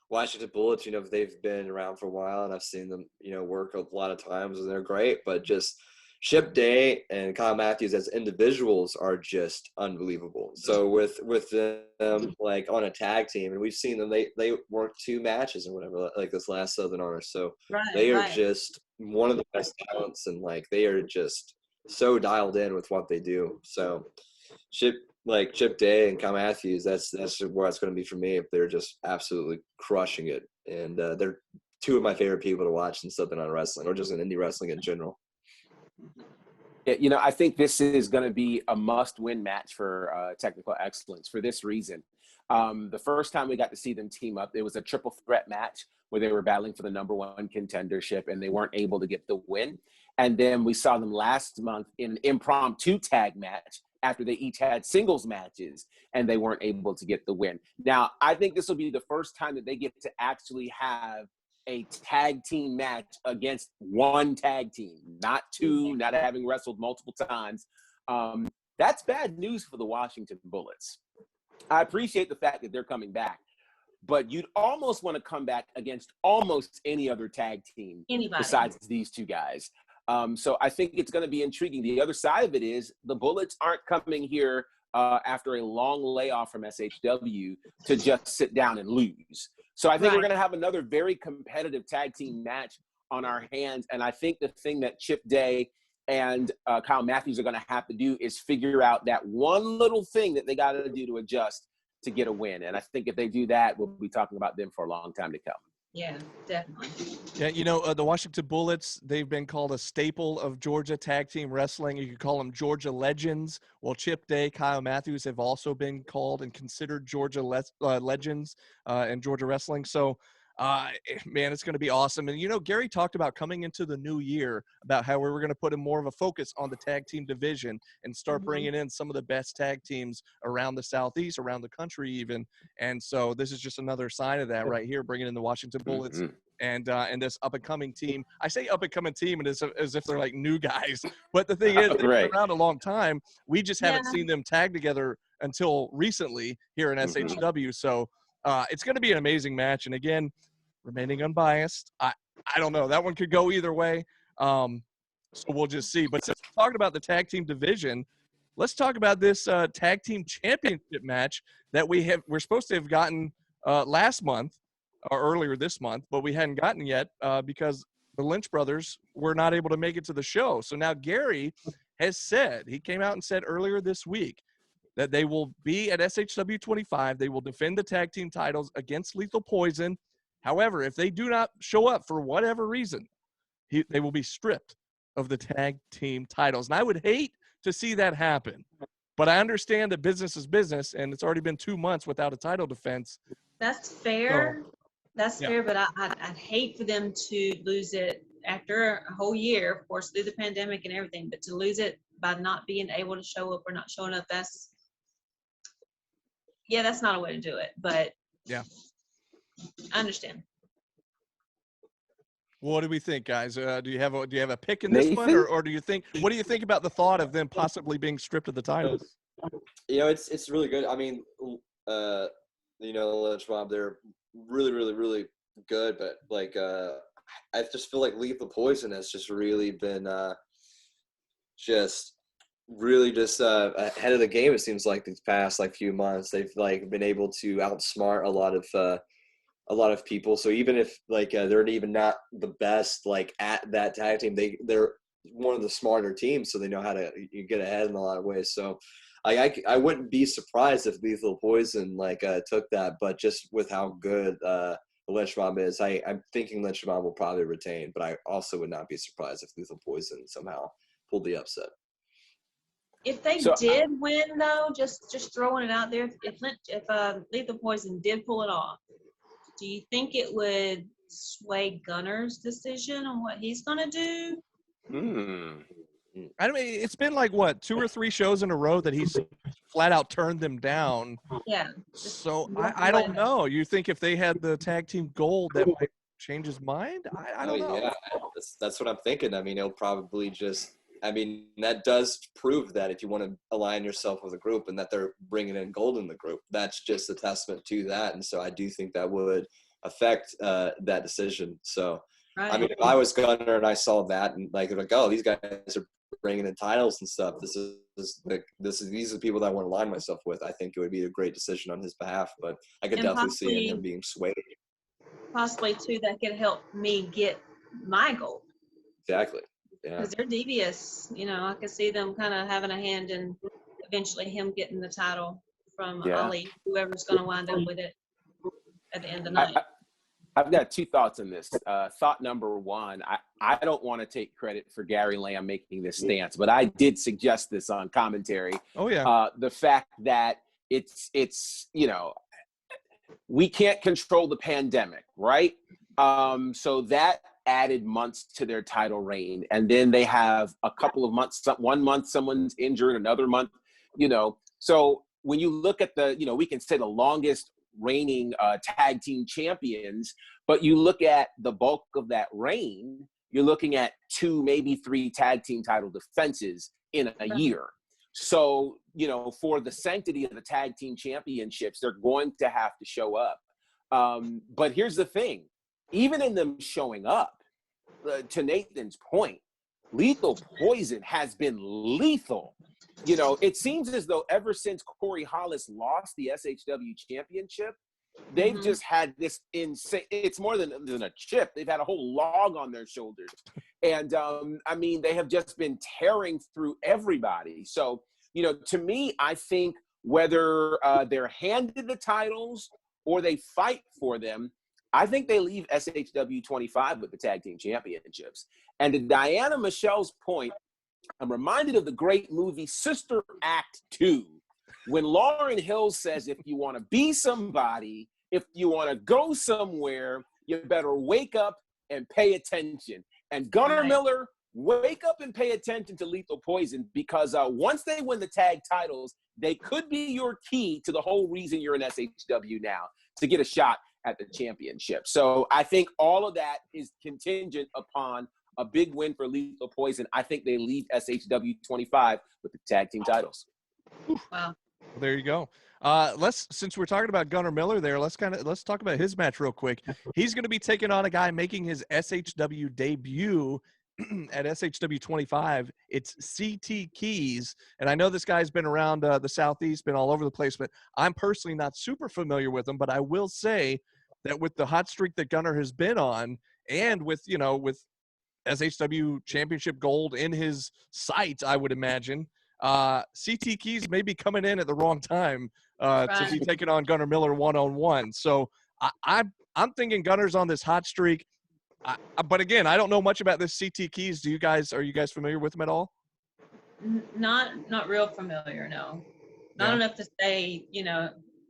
Washington Bullets, they've been around for a while, and I've seen them, work a lot of times, and they're great. But just Chip Day and Kyle Matthews as individuals are just unbelievable. So with them like on a tag team, and we've seen them, they worked 2 matches or whatever, like this last Southern Honor. So they are just one of the best talents, and like they are just so dialed in with what they do. So Chip Day and Kyle Matthews, that's where it's going to be for me if they're just absolutely crushing it. And they're 2 of my favorite people to watch in Southern Honor wrestling, or just in indie wrestling in general. Yeah, I think this is going to be a must-win match for Technical Excellence for this reason. The first time we got to see them team up, it was a triple threat match where they were battling for the #1 contendership, and they weren't able to get the win. And then we saw them last month in an impromptu tag match after they each had singles matches, and they weren't able to get the win. Now, I think this will be the first time that they get to actually have a tag team match against one tag team, not 2, not having wrestled multiple times. That's bad news for the Washington Bullets. I appreciate the fact that they're coming back, but you'd almost want to come back against almost any other tag team besides these 2 guys. So I think it's going to be intriguing. The other side of it is the Bullets aren't coming here after a long layoff from SHW to just sit down and lose. So I think we're going to have another very competitive tag team match on our hands. And I think the thing that Chip Day and Kyle Matthews are going to have to do is figure out that one little thing that they got to do to adjust to get a win. And I think if they do that, we'll be talking about them for a long time to come. Yeah, definitely. Yeah, the Washington Bullets, they've been called a staple of Georgia tag team wrestling. You could call them Georgia legends. Well, Chip Day, Kyle Matthews have also been called and considered Georgia legends in Georgia wrestling. So, man, it's going to be awesome. And, Gary talked about coming into the new year about how we were going to put more of a focus on the tag team division and start bringing in some of the best tag teams around the Southeast, around the country even. And so this is just another sign of that right here, bringing in the Washington Bullets and this up-and-coming team. I say up-and-coming team and as if they're like new guys. But the thing is, they've been around a long time. We just haven't seen them tag together until recently here in SHW. So it's going to be an amazing match. And again, remaining unbiased, I don't know. That one could go either way. So we'll just see. But since we're talking about the tag team division, let's talk about this tag team championship match that we're supposed to have gotten last month or earlier this month, but we hadn't gotten yet because the Lynch brothers were not able to make it to the show. So now Gary has said, he came out and said earlier this week that they will be at SHW 25. They will defend the tag team titles against Lethal Poison. However, if they do not show up for whatever reason, they will be stripped of the tag team titles. And I would hate to see that happen. But I understand that business is business, and it's already been 2 months without a title defense. That's fair. That's fair, but I'd hate for them to lose it after a whole year, of course, through the pandemic and everything, but to lose it by not being able to show up or not showing up, that's not a way to do it. But yeah, I understand. What do we think, guys? Do you have a pick in this one, or do you think? What do you think about the thought of them possibly being stripped of the titles? It's really good. I mean, Lynch Mob, they're really, really, really good, but like I just feel like Lethal Poison has just really been ahead of the game. It seems like these past few months they've been able to outsmart a lot of people. So even if they're even not the best at that tag team, they're one of the smarter teams, so they know how to get ahead in a lot of ways. So I wouldn't be surprised if Lethal Poison took that, but just with how good the Lynch Mob is, I'm thinking Lynch Mob will probably retain, but I also would not be surprised if Lethal Poison somehow pulled the upset. If they did win, though, just throwing it out there, if Lethal Poison did pull it off, do you think it would sway Gunner's decision on what he's going to do? I mean, it's been 2 or 3 shows in a row that he's flat out turned them down. Yeah. So I don't know. You think if they had the tag team gold, that might change his mind? I don't know. Yeah, that's what I'm thinking. I mean, he'll probably that does prove that if you want to align yourself with a group and that they're bringing in gold in the group, that's just a testament to that. And so I do think that would affect that decision. So, right. I mean, if I was Gunner and I saw that and oh, these guys are ring and titles and stuff. These are the people that I want to align myself with. I think it would be a great decision on his behalf, but I could And definitely see him being swayed. possibly too, that could help me get my goal. Exactly. Yeah. Because they're devious. I could see them kind of having a hand in eventually him getting the title from Ali, whoever's going to wind up with it at the end of the night. I've got two thoughts on this. Thought number one, I don't want to take credit for Gary Lamb making this stance, but I did suggest this on commentary. Oh, yeah. The fact that it's we can't control the pandemic, right? So that added months to their title reign. And then they have a couple of months, 1 month someone's injured, another month, So when you look at we can say the longest reigning tag team champions, but you look at the bulk of that reign, you're looking at 2, maybe 3 tag team title defenses in a year. So, for the sanctity of the tag team championships, they're going to have to show up. But here's the thing, even in them showing up, to Nathan's point, Lethal Poison has been lethal. It seems as though ever since Corey Hollis lost the SHW championship, they've just had this insane, it's more than a chip. They've had a whole log on their shoulders. And, they have just been tearing through everybody. So, to me, I think whether they're handed the titles or they fight for them, I think they leave SHW 25 with the tag team championships. And to Diana Michelle's point, I'm reminded of the great movie Sister Act 2, when Lauryn Hill says, if you want to be somebody, if you want to go somewhere, you better wake up and pay attention. And Gunnar Miller, wake up and pay attention to Lethal Poison, because once they win the tag titles, they could be your key to the whole reason you're in SHW now, to get a shot at the championship. So I think all of that is contingent upon a big win for Lethal Poison. I think they leave SHW 25 with the tag team titles. Wow. There you go. Since we're talking about Gunnar Miller there, let's talk about his match real quick. He's going to be taking on a guy making his SHW debut at SHW 25. It's CT Keys. And I know this guy's been around the Southeast, been all over the place, but I'm personally not super familiar with him. But I will say that with the hot streak that Gunnar has been on, and with SHW championship gold in his sights, I would imagine, CT Keys may be coming in at the wrong time to be taking on Gunnar Miller one-on-one. So I'm thinking Gunnar's on this hot streak. But again, I don't know much about this CT Keys. Are you guys familiar with him at all? Not real familiar, no. Not enough to say,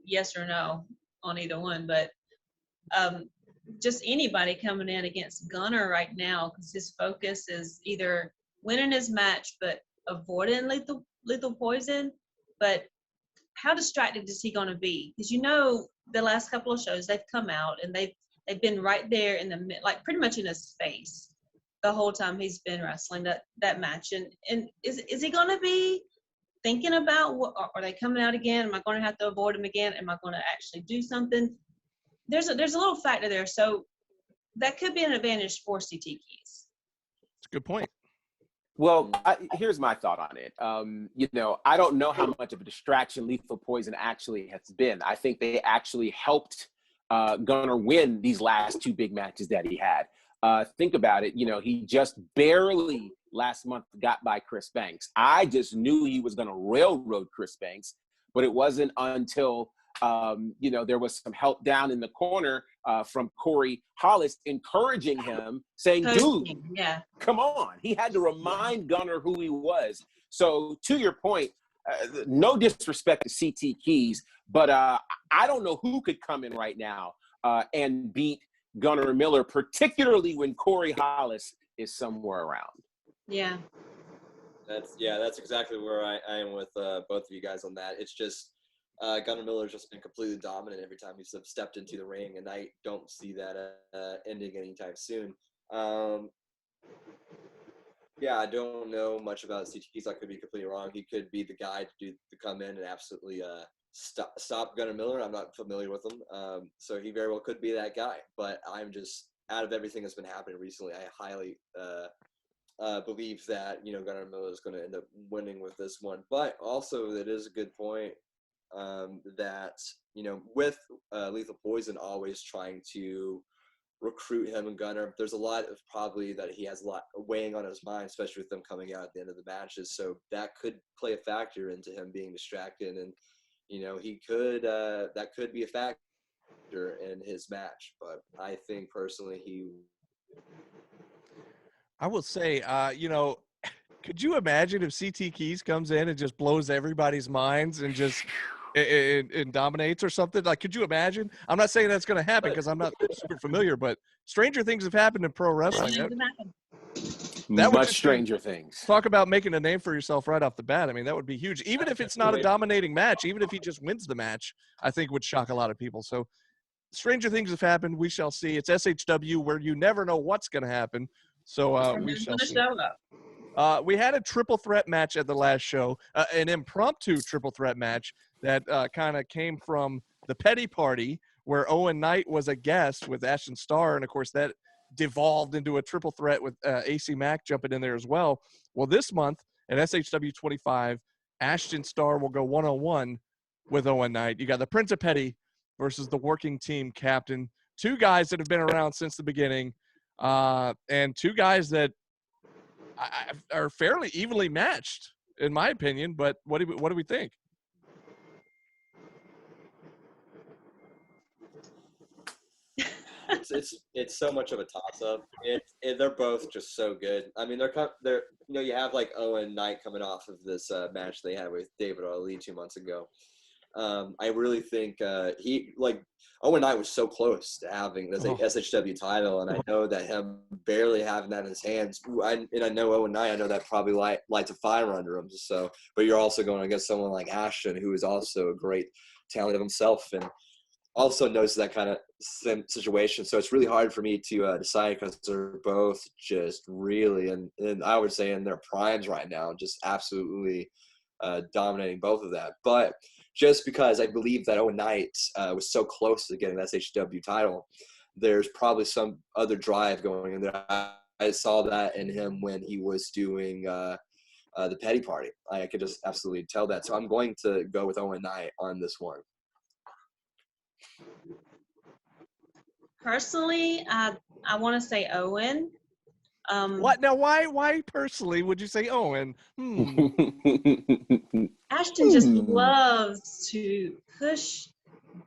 yes or no on either one, but just anybody coming in against Gunnar right now, because his focus is either winning his match but avoiding lethal poison. But how distracted is he going to be? Because the last couple of shows they've come out and they've been right there in the like pretty much in his face the whole time he's been wrestling that match. And is he going to be thinking about are they coming out again? Am I going to have to avoid him again? Am I going to actually do something? There's a little factor there, so that could be an advantage for CT Keys. It's a good point. Well, here's my thought on it. I don't know how much of a distraction Lethal Poison actually has been. I think they actually helped Gunnar win these last 2 big matches that he had. Think about it. He just barely last month got by Chris Banks. I just knew he was going to railroad Chris Banks, but it wasn't until there was some help down in the corner from Corey Hollis encouraging him, saying, dude, come on. He had to remind Gunnar who he was. So to your point, no disrespect to CT Keys, but I don't know who could come in right now and beat Gunnar Miller, particularly when Corey Hollis is somewhere around. Yeah. That's exactly where I am with both of you guys on that. It's just Gunnar Miller's just been completely dominant every time he's stepped into the ring, and I don't see that ending anytime soon. I don't know much about CT Keys. I could be completely wrong. He could be the guy to come in and absolutely stop Gunnar Miller. I'm not familiar with him, so he very well could be that guy. But I'm just, out of everything that's been happening recently, I highly believe that, Gunnar Miller is going to end up winning with this one. But also, that is a good point that, with Lethal Poison always trying to recruit him and Gunnar, there's a lot of probably that he has a lot weighing on his mind, especially with them coming out at the end of the matches. So that could play a factor into him being distracted. And, he could, that could be a factor in his match. But I think personally I will say, could you imagine if CT Keys comes in and just blows everybody's minds and just and dominates or something? Like, could you imagine? I'm not saying that's going to happen because I'm not super familiar, but stranger things have happened in pro wrestling. That would Much just stranger things. talk about making a name for yourself right off the bat. I mean, that would be huge. Even if it's not a dominating match, even if he just wins the match, I think would shock a lot of people. So stranger things have happened. We shall see. It's SHW where you never know what's going to happen. So we shall see. We had a triple threat match at the last show, an impromptu triple threat match that kind of came from the Petty Party, where Owen Knight was a guest with Ashton Starr, and of course that devolved into a triple threat with AC Mack jumping in there as well. Well, this month at SHW 25, Ashton Starr will go one-on-one with Owen Knight. You got the Prince of Petty versus the Working Team Captain, two guys that have been around since the beginning, and two guys that are fairly evenly matched, in my opinion. But what do we think? it's so much of a toss-up. They're both just so good. I mean, they're you have like Owen Knight coming off of this match they had with David Ali 2 months ago. I really think Owen Knight was so close to having this SHW title, and I know that him barely having that in his hands. I know Owen Knight. I know that probably lights a fire under him. So, but you're also going against someone like Ashton, who is also a great talent of himself, and also knows that kind of situation. So it's really hard for me to decide because they're both just really, and I would say in their primes right now, just absolutely dominating both of that. But just because I believe that Owen Knight was so close to getting that SHW title, there's probably some other drive going in there. I saw that in him when he was doing the Petty Party. I could just absolutely tell that. So I'm going to go with Owen Knight on this one. Personally, I want to say Owen. What now? Why personally would you say Owen? Ashton just loves to push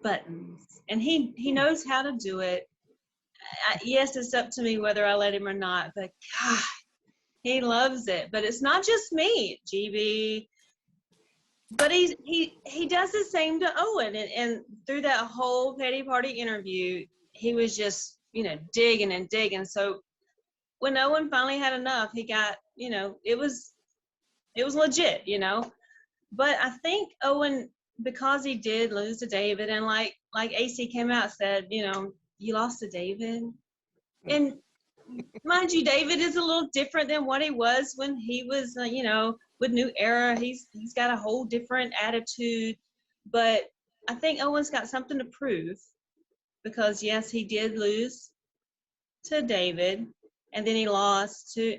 buttons, and he knows how to do it. Yes, it's up to me whether I let him or not, but God, he loves it. But it's not just me, GB. But he does the same to Owen, and through that whole Petty Party interview, he was just digging and digging. So when Owen finally had enough, he got it was legit, But I think Owen, because he did lose to David, and like AC came out and said, you lost to David, and mind you, David is a little different than what he was when he was with New Era. He's got a whole different attitude, but I think Owen's got something to prove, because yes, he did lose to David, and then he lost to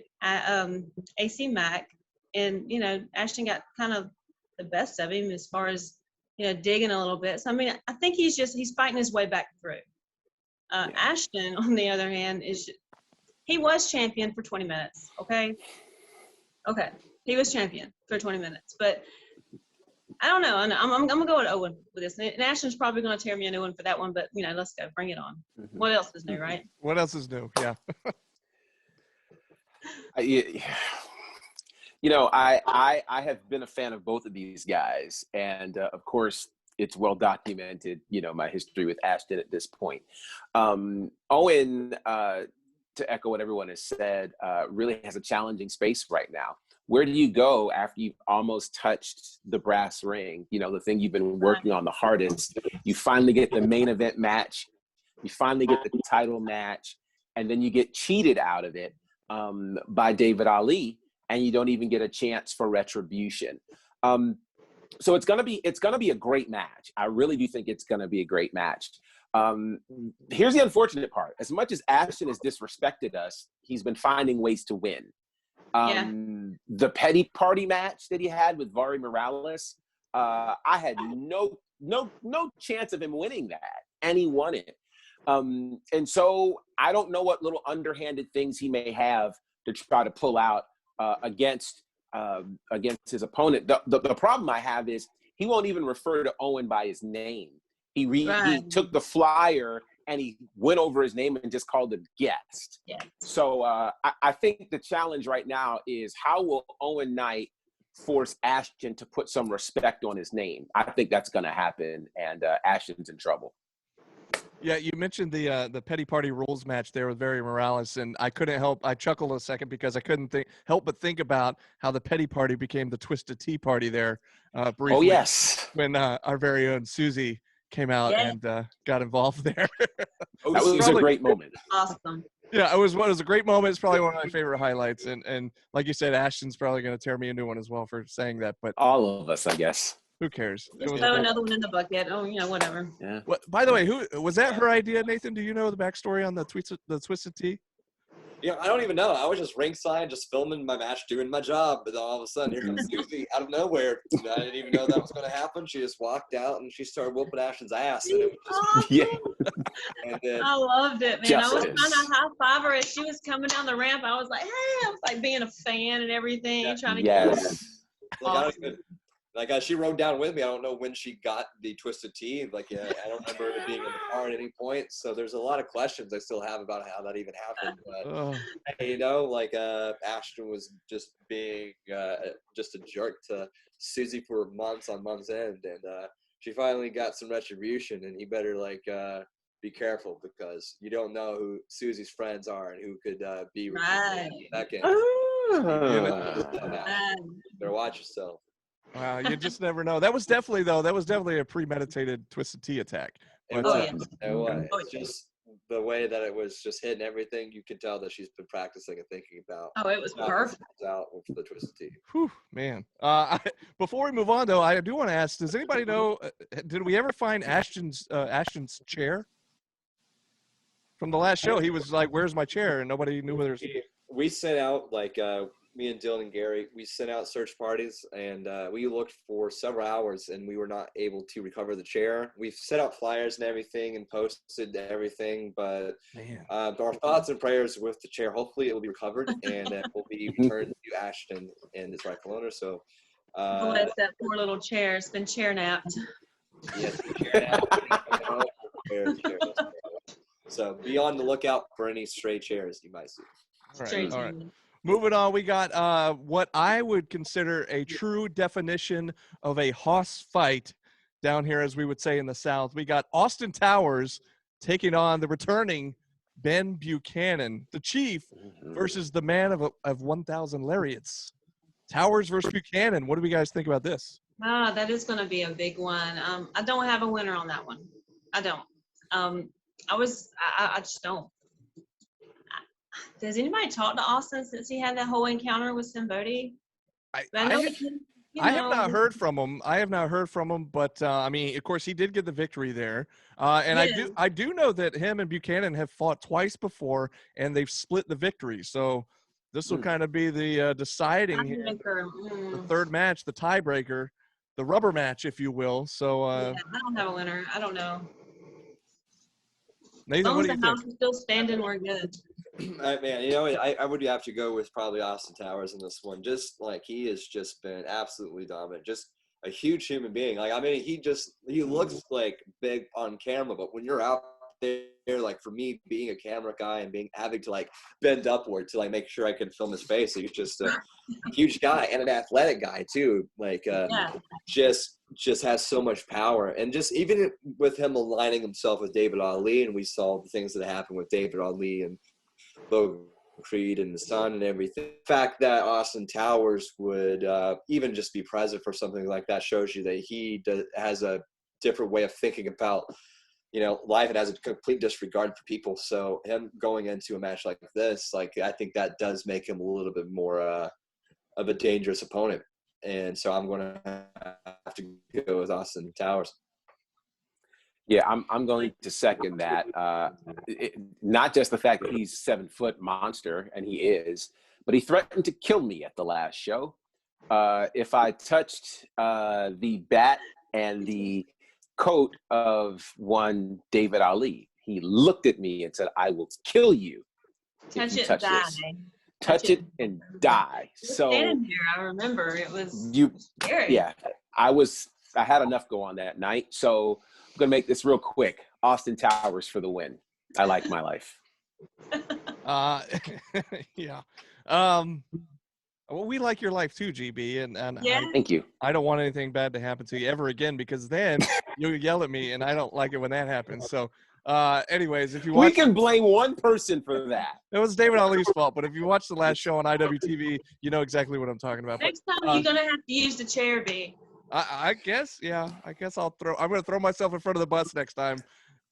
AC Mack, and Ashton got kind of the best of him as far as digging a little bit. So I mean, I think he's fighting his way back through. Ashton, on the other hand, he was champion for 20 minutes. Okay, he was champion for 20 minutes, but I don't know. I'm gonna go with Owen with this, and Ashton's probably gonna tear me a new one for that one. But let's go, bring it on. What else is new, right? What else is new? Yeah. I have been a fan of both of these guys, and of course it's well documented, my history with Ashton at this point. Owen, to echo what everyone has said, really has a challenging space right now. Where do you go after you've almost touched the brass ring? The thing you've been working on the hardest. You finally get the main event match. You finally get the title match, and then you get cheated out of it by David Ali, and you don't even get a chance for retribution. So it's gonna be a great match. I really do think it's gonna be a great match. Here's the unfortunate part: as much as Ashton has disrespected us, he's been finding ways to win. Yeah. The Petty Party match that he had with Vari Morales, I had no chance of him winning that, and he won it. And so I don't know what little underhanded things he may have to try to pull out against his opponent. The problem I have is he won't even refer to Owen by his name. He Right. took the flyer and he went over his name and just called him Guest. Yeah. So I think the challenge right now is how will Owen Knight force Ashton to put some respect on his name? I think that's going to happen, and Ashton's in trouble. Yeah, you mentioned the Petty Party Rules match there with Vari Morales, and I couldn't help. I chuckled a second because I couldn't help but think about how the Petty Party became the Twisted Tea Party there briefly. Oh, yes. When our very own Susie came out Yeah. and got involved there. That was a great moment. Awesome. Yeah, it was a great moment. It's probably one of my favorite highlights, and like you said, Ashton's probably going to tear me a new one as well for saying that. But All of us, I guess. who cares? It Just was throw a- another one in the bucket. Oh, whatever. Yeah. What, by the way, who was that? Her idea, Nathan? Do you know the backstory on the Twisted Tea? I don't even know. I was just ringside, just filming my match, doing my job, but then all of a sudden, here comes Susie out of nowhere. I didn't even know that was going to happen. She just walked out and she started whooping Ashton's ass, and it was just, Yeah. and then I loved it, man. I was Justice. trying to high five her as she was coming down the ramp. I was like, hey, I was like being a fan and everything, Yeah. trying to Yes. like, I don't even, she rode down with me. I don't know when she got the Twisted Tea. I don't remember it being in the car at any point. So there's a lot of questions I still have about how that even happened. But Ashton was just being just a jerk to Susie for months on months end, and she finally got some retribution. And he better be careful, because you don't know who Susie's friends are and who could be Right. that game. Right. Better watch yourself. Wow, you just never know. That was definitely a premeditated Twisted Tea attack. It But, was. yeah. It was. Oh, It's just the way that it was just hitting everything. You could tell that she's been practicing and thinking about. Oh, it was perfect. Out for the Twisted Tea. whew, man. Before we move on, though, I do want to ask: does anybody know? Did we ever find Ashton's chair from the last show? He was like, "Where's my chair?" and nobody knew whether. We sent out me and Dylan and Gary. We sent out search parties, and we looked for several hours, and we were not able to recover the chair. We've set out flyers and everything, and posted everything, but Man. our thoughts and prayers with the chair. Hopefully, it will be recovered and it will be returned to Ashton and its rightful owner. So, Bless that poor little chair. It's been chair napped. yes, the chair now. So be on the lookout for any stray chairs you might see. All Straight right. All right. to- Moving on, we got what I would consider a true definition of a hoss fight down here, as we would say in the South. We got Austin Towers taking on the returning Ben Buchanan, the Chief, versus the man of 1,000 lariats. Towers versus Buchanan. What do we guys think about this? that is going to be a big one. I don't have a winner on that one. I don't. I just don't. Does anybody talk to Austin since he had that whole encounter with Simbodi? I have not heard from him. But I mean, of course, he did get the victory there. And Yeah. I do know that him and Buchanan have fought twice before, and they've split the victory. So this will kind of be the deciding here, the third match, the tiebreaker, the rubber match, if you will. So I don't have a winner. I don't know. As Nathan, long what as do the you house think? is still standing, we're good. Man, I would have to go with probably Austin Towers in this one. Just he has just been absolutely dominant. Just a huge human being. He looks like big on camera, but when you're out there, for me being a camera guy and having to bend upward to make sure I can film his face, he's just a huge guy and an athletic guy too. Just has so much power, and just even with him aligning himself with David Ali, and we saw the things that happened with David Ali and Logan Creed and the Sun and everything. The fact that Austin Towers would even just be present for something like that shows you that he has a different way of thinking about life and has a complete disregard for people. So him going into a match like this, I think that does make him a little bit more of a dangerous opponent. And so I'm going to have to go with Austin Towers. Yeah, I'm going to second that. Not just the fact that he's 7 foot monster, and he is, but he threatened to kill me at the last show if I touched the bat and the coat of one David Ali. He looked at me and said, "I will kill you Touch if you it, touch die. this. Touch it and die." You were So standing there, I remember. It was scary. yeah, I had enough go on that night. So I'm gonna make this real quick. Austin Towers for the win. I like my life. Yeah. Well, we like your life too, GB, and Yeah. Thank you. I don't want anything bad to happen to you ever again, because then you'll yell at me, and I don't like it when that happens. So, anyways, if you We watch, can blame one person for that. it was David Ali's fault. But if you watch the last show on IWTV, you know exactly what I'm talking about. But Next time you're gonna have to use the chair, B. I guess, yeah, I'm gonna throw myself in front of the bus next time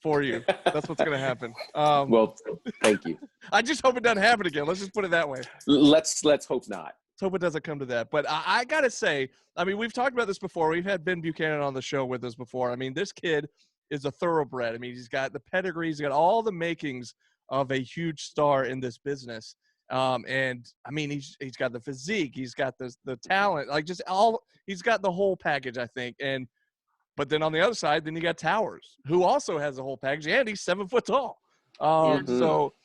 for you. That's what's gonna happen. Well, thank you. I just hope it doesn't happen again. Let's just put it that way. Let's hope not. Let's hope it doesn't come to that. But I gotta say, I mean, we've talked about this before. We've had Ben Buchanan on the show with us before. I mean, this kid is a thoroughbred. I mean, he's got the pedigree. He's got all the makings of a huge star in this business. And I mean, he's got the physique. He's got the talent. Like he's got the whole package, I think. But then on the other side, then you got Towers, who also has the whole package, and he's 7 foot tall. So,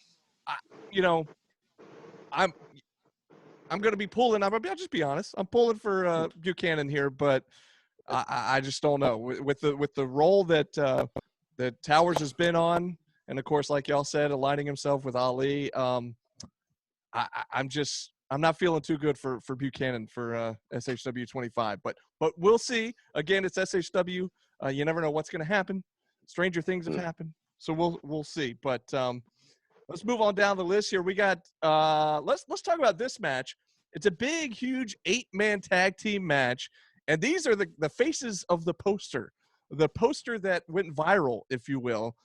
I'm going to be pulling. I'll just be honest. I'm pulling for Buchanan here, but I just don't know with the role that Towers has been on, and of course, like y'all said, aligning himself with Ali. I'm not feeling too good for Buchanan for SHW 25, but we'll see. Again, it's SHW. You never know what's going to happen. Stranger things have happened, so we'll see. But let's move on down the list here. We got let's talk about this match. It's a big, huge 8-man tag team match, and these are the faces of the poster that went viral, if you will.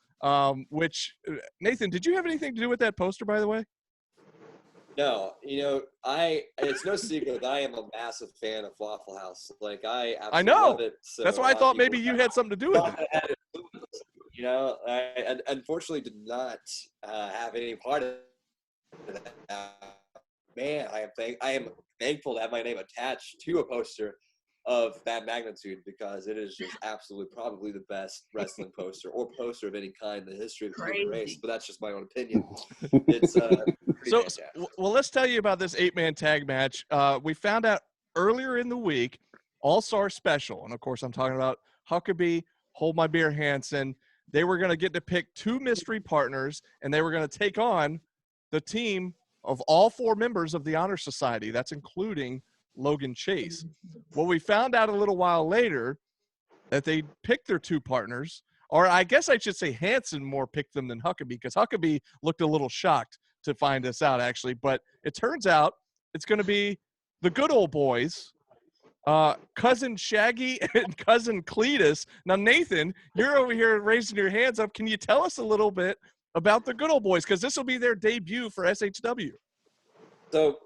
Which Nathan, did you have anything to do with that poster, by the way? No, it's no secret that I am a massive fan of Waffle House. Like, I absolutely know. love it. So That's why I thought maybe you had something to do with it. I unfortunately did not have any part of that. Man, I am thankful to have my name attached to a poster of that magnitude, because it is just absolutely probably the best wrestling poster or poster of any kind in the history of the human race. But that's just my own opinion. It's so well, let's tell you about this 8-man tag match. We found out earlier in the week, All-Star Special, and of course I'm talking about Huckabee, Hold My Beer Hansen. They were going to get to pick 2 mystery partners, and they were going to take on the team of all 4 members of the Honor Society. That's including Logan Chase. Well, we found out a little while later that they picked their 2 partners, or I guess I should say Hansen more picked them than Huckabee, because Huckabee looked a little shocked to find this out, actually. But it turns out it's going to be the good old boys, Cousin Shaggy and Cousin Cletus. Now, Nathan, you're over here raising your hands up. Can you tell us a little bit about the good old boys? Because this will be their debut for SHW. So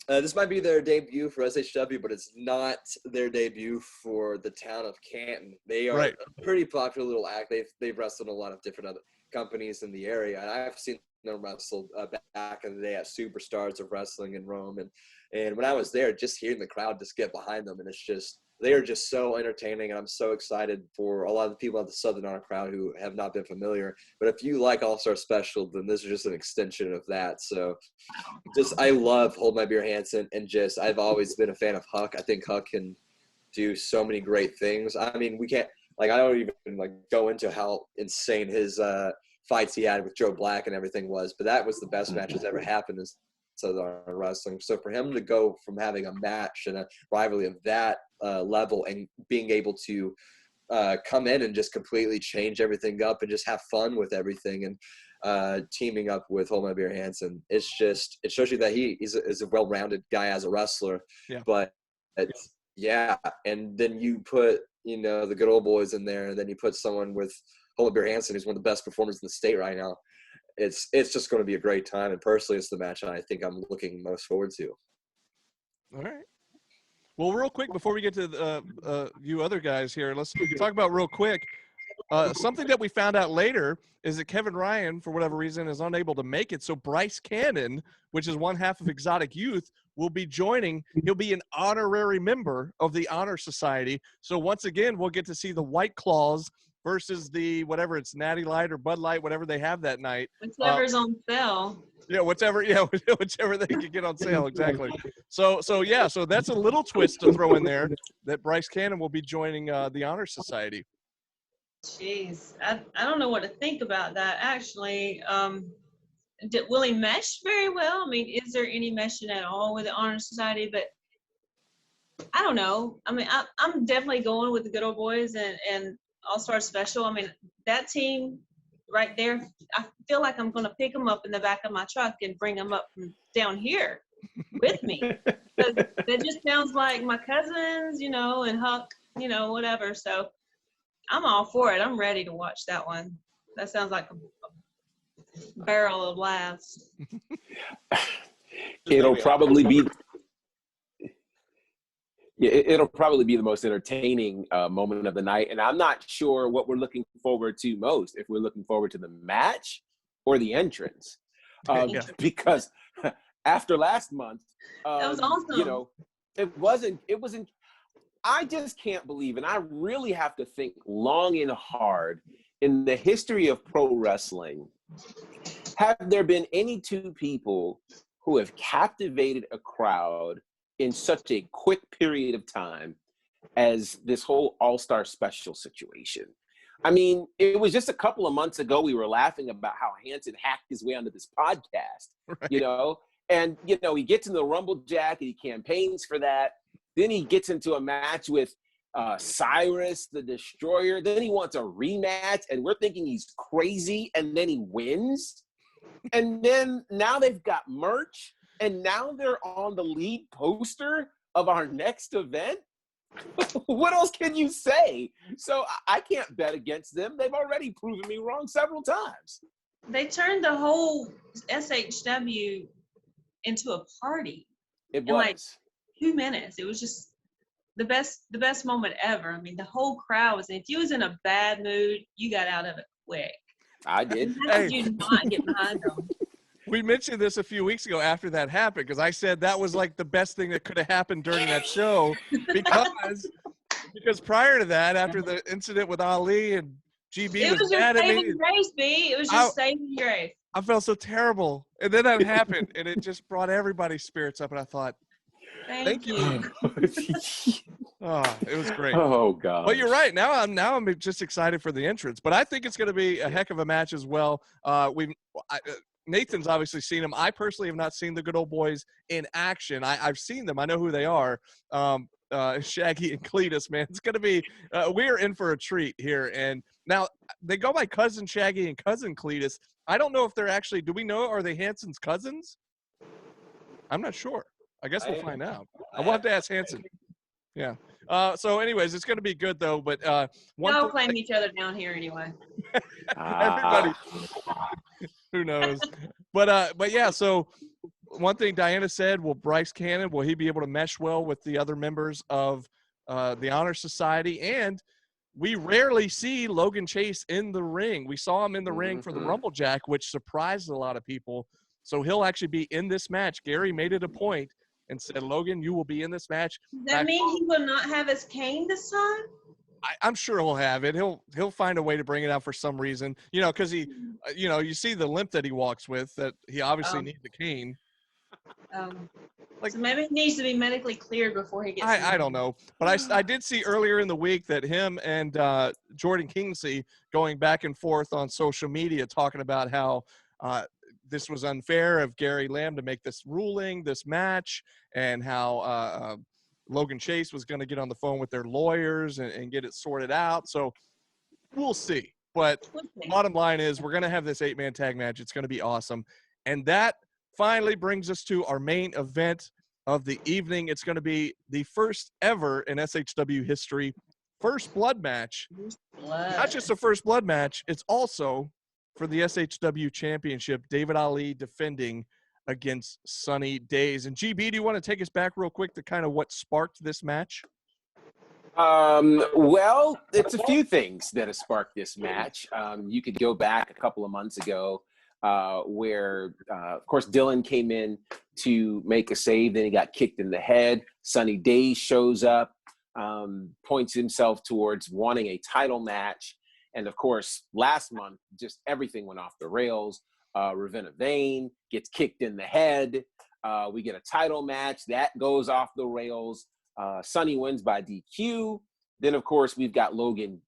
this might be their debut for SHW, but it's not their debut for the town of Canton. They are a pretty popular little act. They've wrestled in a lot of different other companies in the area, and I've seen them wrestle back in the day at Superstars of Wrestling in Rome. And when I was there, just hearing the crowd just get behind them, and they are just so entertaining, and I'm so excited for a lot of the people at the Southern Honor crowd who have not been familiar. But if you like All-Star Special, then this is just an extension of that. So I love Hold My Beer Hansen, and I've always been a fan of Huck. I think Huck can do so many great things. I mean, I don't even go into how insane his fights he had with Joe Black and everything was, but that was the best match that's ever happened in Southern Wrestling. So for him to go from having a match and a rivalry of that level and being able to come in and just completely change everything up and just have fun with everything, and teaming up with Hold My Beer Hansen, it shows you that he is a well-rounded guy as a wrestler. Yeah. But and then you put the good old boys in there, and then you put someone with Hold My Beer Hansen, who's one of the best performers in the state right now. It's just going to be a great time, and personally, it's the match I think I'm looking most forward to. All right. Well, real quick before we get to you other guys here, let's talk about real quick. Something that we found out later is that Kevin Ryan, for whatever reason, is unable to make it. So Bryce Cannon, which is one half of Exotic Youth, will be joining. He'll be an honorary member of the Honor Society. So once again, we'll get to see the White Claws versus the whatever it's Natty Light or Bud Light, whatever they have that night. Whichever's on sale. Yeah, whichever they can get on sale, exactly. So that's a little twist to throw in there that Bryce Cannon will be joining the Honor Society. Jeez, I don't know what to think about that, actually. Will he mesh very well? I mean, is there any meshing at all with the Honor Society? But I don't know. I mean, I'm definitely going with the Good Old Boys and All-Star Special. I mean, that team right there, I feel like I'm going to pick them up in the back of my truck and bring them up from down here with me. That just sounds like my cousins, and Huck, whatever. So I'm all for it. I'm ready to watch that one. That sounds like a barrel of laughs. It'll probably be the most entertaining moment of the night. And I'm not sure what we're looking forward to most, if we're looking forward to the match or the entrance. Because after last month, that was awesome. it wasn't, I just can't believe, and I really have to think long and hard in the history of pro wrestling, have there been any two people who have captivated a crowd in such a quick period of time as this whole All-Star Special situation? I mean, it was just a couple of months ago we were laughing about how Hanson hacked his way onto this podcast, right. And, he gets in the Rumble Jack and he campaigns for that. Then he gets into a match with Cyrus, the Destroyer. Then he wants a rematch, and we're thinking he's crazy, and then he wins. And then now they've got merch, and now they're on the lead poster of our next event. What else can you say? So I can't bet against them. They've already proven me wrong several times. They turned the whole SHW into a party. It in was. like 2 minutes. It was just the best moment ever. I mean, the whole crowd was in. If you was in a bad mood, you got out of it quick. I did. How did you not get behind them? We mentioned this a few weeks ago after that happened, because I said that was like the best thing that could have happened during that show, because prior to that, after the incident with Ali and GB It was just mad at me, saving grace, B. It was just saving grace. I felt so terrible. And then that happened, and it just brought everybody's spirits up, and I thought, thank you. Oh, it was great. Oh, God. But you're right. Now I'm just excited for the entrance. But I think it's going to be a heck of a match as well. Nathan's obviously seen them. I personally have not seen the Good Old Boys in action. I've seen them. I know who they are. Shaggy and Cletus, man. It's going to be we're in for a treat here. And now they go by Cousin Shaggy and Cousin Cletus. I don't know if they're actually – do we know – are they Hanson's cousins? I'm not sure. I guess we'll find out. I will have to ask Hanson. Yeah. So anyways, it's going to be good, though. But we all claim each other down here anyway. Everybody. Who knows? But yeah, so one thing Diana said, will Bryce Cannon, will he be able to mesh well with the other members of the Honor Society? And we rarely see Logan Chase in the ring. We saw him in the ring for the Rumble Jack, which surprised a lot of people. So he'll actually be in this match. Gary made it a point and said, Logan, you will be in this match. Does that mean he will not have his cane this time? I'm sure he'll have it. He'll find a way to bring it out for some reason, because he, you see the limp that he walks with, that he obviously needs the cane. So maybe he needs to be medically cleared before he gets. I don't know, but I did see earlier in the week that him and Jordan Kingsley going back and forth on social media talking about how this was unfair of Gary Lamb to make this ruling, this match, and how Logan Chase was going to get on the phone with their lawyers and get it sorted out. So we'll see. But bottom line is we're going to have this 8-man tag match. It's going to be awesome. And that finally brings us to our main event of the evening. It's going to be the first ever in SHW history, first blood match. Not just a first blood match, it's also for the SHW championship, David Ali defending against Sunny Days. And GB, do you want to take us back real quick to kind of what sparked this match? Well, it's a few things that have sparked this match. You could go back a couple of months ago where, of course, Dylan came in to make a save. Then he got kicked in the head. Sunny Days shows up, points himself towards wanting a title match. And, of course, last month, just everything went off the rails. Ravenna Vane gets kicked in the head. We get a title match. That goes off the rails. Sonny wins by DQ. Then, of course, we've got Logan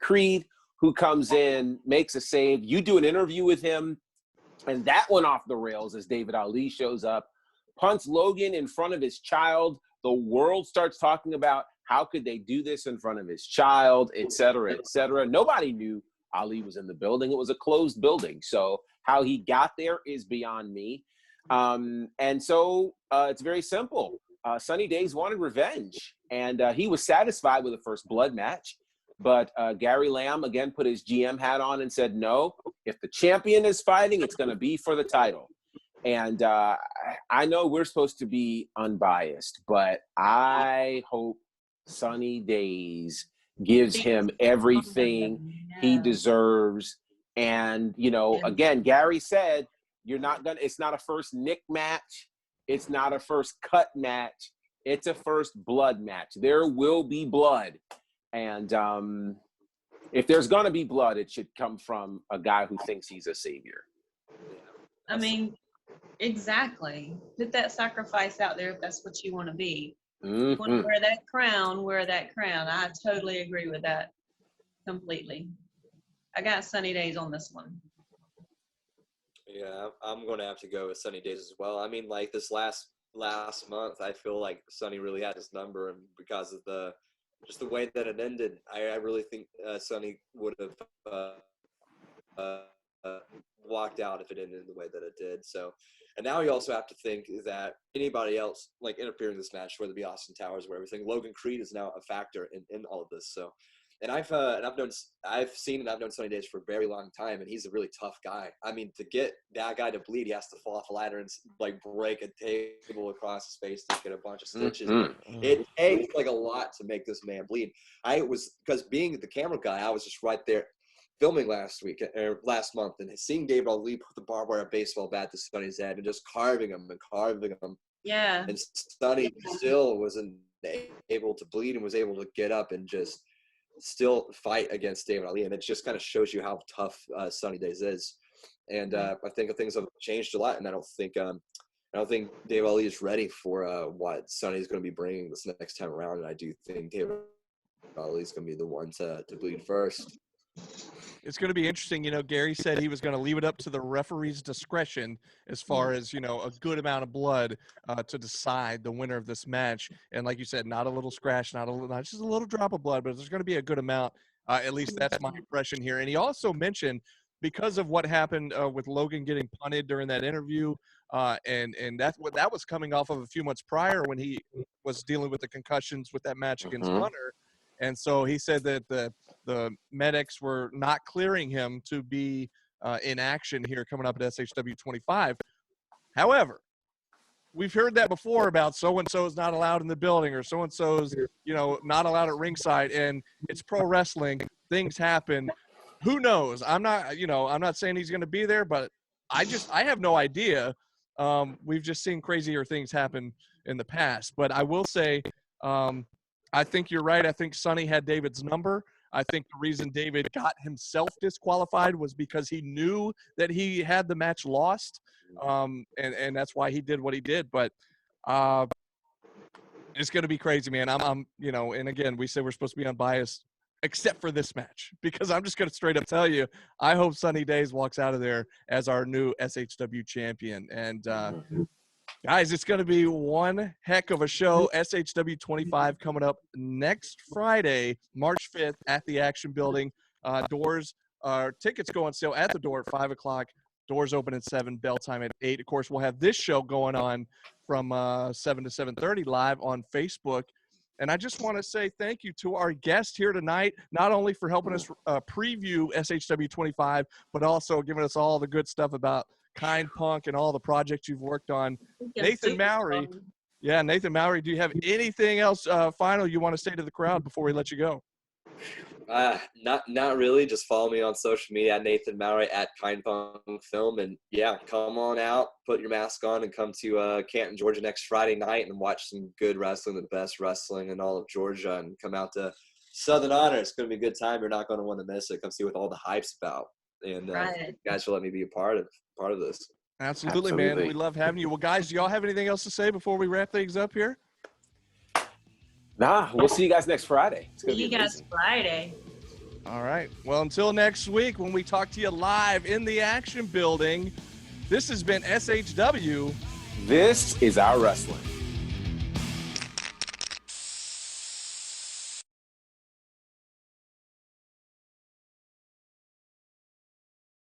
Creed, who comes in, makes a save. You do an interview with him, and that went off the rails as David Ali shows up, punts Logan in front of his child. The world starts talking about how could they do this in front of his child, et cetera, et cetera. Nobody knew Ali was in the building. It was a closed building. So how he got there is beyond me. And so it's very simple. Sunny Days wanted revenge, and he was satisfied with the first blood match. But Gary Lamb, again, put his GM hat on and said, no, if the champion is fighting, it's going to be for the title. And I know we're supposed to be unbiased, but I hope Sunny Days gives him everything he deserves. And, you know, again, Gary said, it's not a first Nick match. It's not a first cut match. It's a first blood match. There will be blood. And if there's going to be blood, it should come from a guy who thinks he's a savior. I mean, exactly. Put that sacrifice out there if that's what you want to be. You want to wear that crown, wear that crown. I totally agree with that completely. I got Sunny Days on this one. Yeah, I'm going to have to go with Sunny Days as well. I mean, like this last month, I feel like Sunny really had his number, and because of just the way that it ended, I really think Sunny would have walked out if it ended the way that it did. So, and now you also have to think that anybody else like interfering in this match, whether it be Austin Towers or everything, Logan Creed is now a factor in all of this. So. And I've known Sunny Days for a very long time, and he's a really tough guy. I mean, to get that guy to bleed, he has to fall off a ladder and like break a table across his face to get a bunch of stitches. It takes like a lot to make this man bleed. Because being the camera guy, I was just right there filming last month, and seeing David Ali put the barbed wire baseball bat to Sunny's head and just carving him. Yeah. And Sunny still wasn't able to bleed and was able to get up and just still fight against David Ali, and it just kind of shows you how tough Sunny Days is. And I think things have changed a lot, and I don't think David Ali is ready for what Sunny is going to be bringing this next time around. And I do think David Ali is going to be the one to bleed first. It's going to be interesting. You know, Gary said he was going to leave it up to the referee's discretion as far as, you know, a good amount of blood to decide the winner of this match. And like you said, not a little scratch, not just a little drop of blood, but there's going to be a good amount. At least that's my impression here. And he also mentioned, because of what happened with Logan getting punted during that interview, and that was coming off of a few months prior when he was dealing with the concussions with that match against Hunter. And so he said that the medics were not clearing him to be in action here coming up at SHW 25. However, we've heard that before about so-and-so is not allowed in the building, or so-and-so's, you know, not allowed at ringside, and it's pro wrestling. Things happen. Who knows? I'm not saying he's going to be there, but I have no idea. We've just seen crazier things happen in the past. But I will say, I think you're right. I think Sunny had David's number. I think the reason David got himself disqualified was because he knew that he had the match lost, and that's why he did what he did. But it's going to be crazy, man. I'm you know, and again, we say we're supposed to be unbiased, except for this match, because I'm just going to straight up tell you, I hope Sunny Days walks out of there as our new SHW champion. And guys, it's going to be one heck of a show. SHW 25 coming up next Friday, March 5th at the Action Building. Tickets go on sale at the door at 5 o'clock. Doors open at 7, bell time at 8. Of course, we'll have this show going on from 7 to 7:30 live on Facebook. And I just want to say thank you to our guest here tonight, not only for helping us preview SHW 25, but also giving us all the good stuff about Kind Punk and all the projects you've worked on. Nathan Mowery, Yeah, Nathan Mowery, do you have anything else final you want to say to the crowd before we let you go? Not really. Just follow me on social media at Nathan Mowery at Kindest Film, and yeah, come on out, put your mask on, and come to Canton, Georgia next Friday night and watch some good wrestling, the best wrestling in all of Georgia, and come out to Southern Honor. It's going to be a good time. You're not going to want to miss it. Come see what all the hype's about, and Right. you guys should let me be a part of this. Absolutely, man. Absolutely. We love having you. Well, guys, do y'all have anything else to say before we wrap things up here? Nah, we'll see you guys next Friday. It's gonna See be you guys amazing. Friday. All right. Well, until next week when we talk to you live in the Action Building, this has been SHW. This is our wrestling.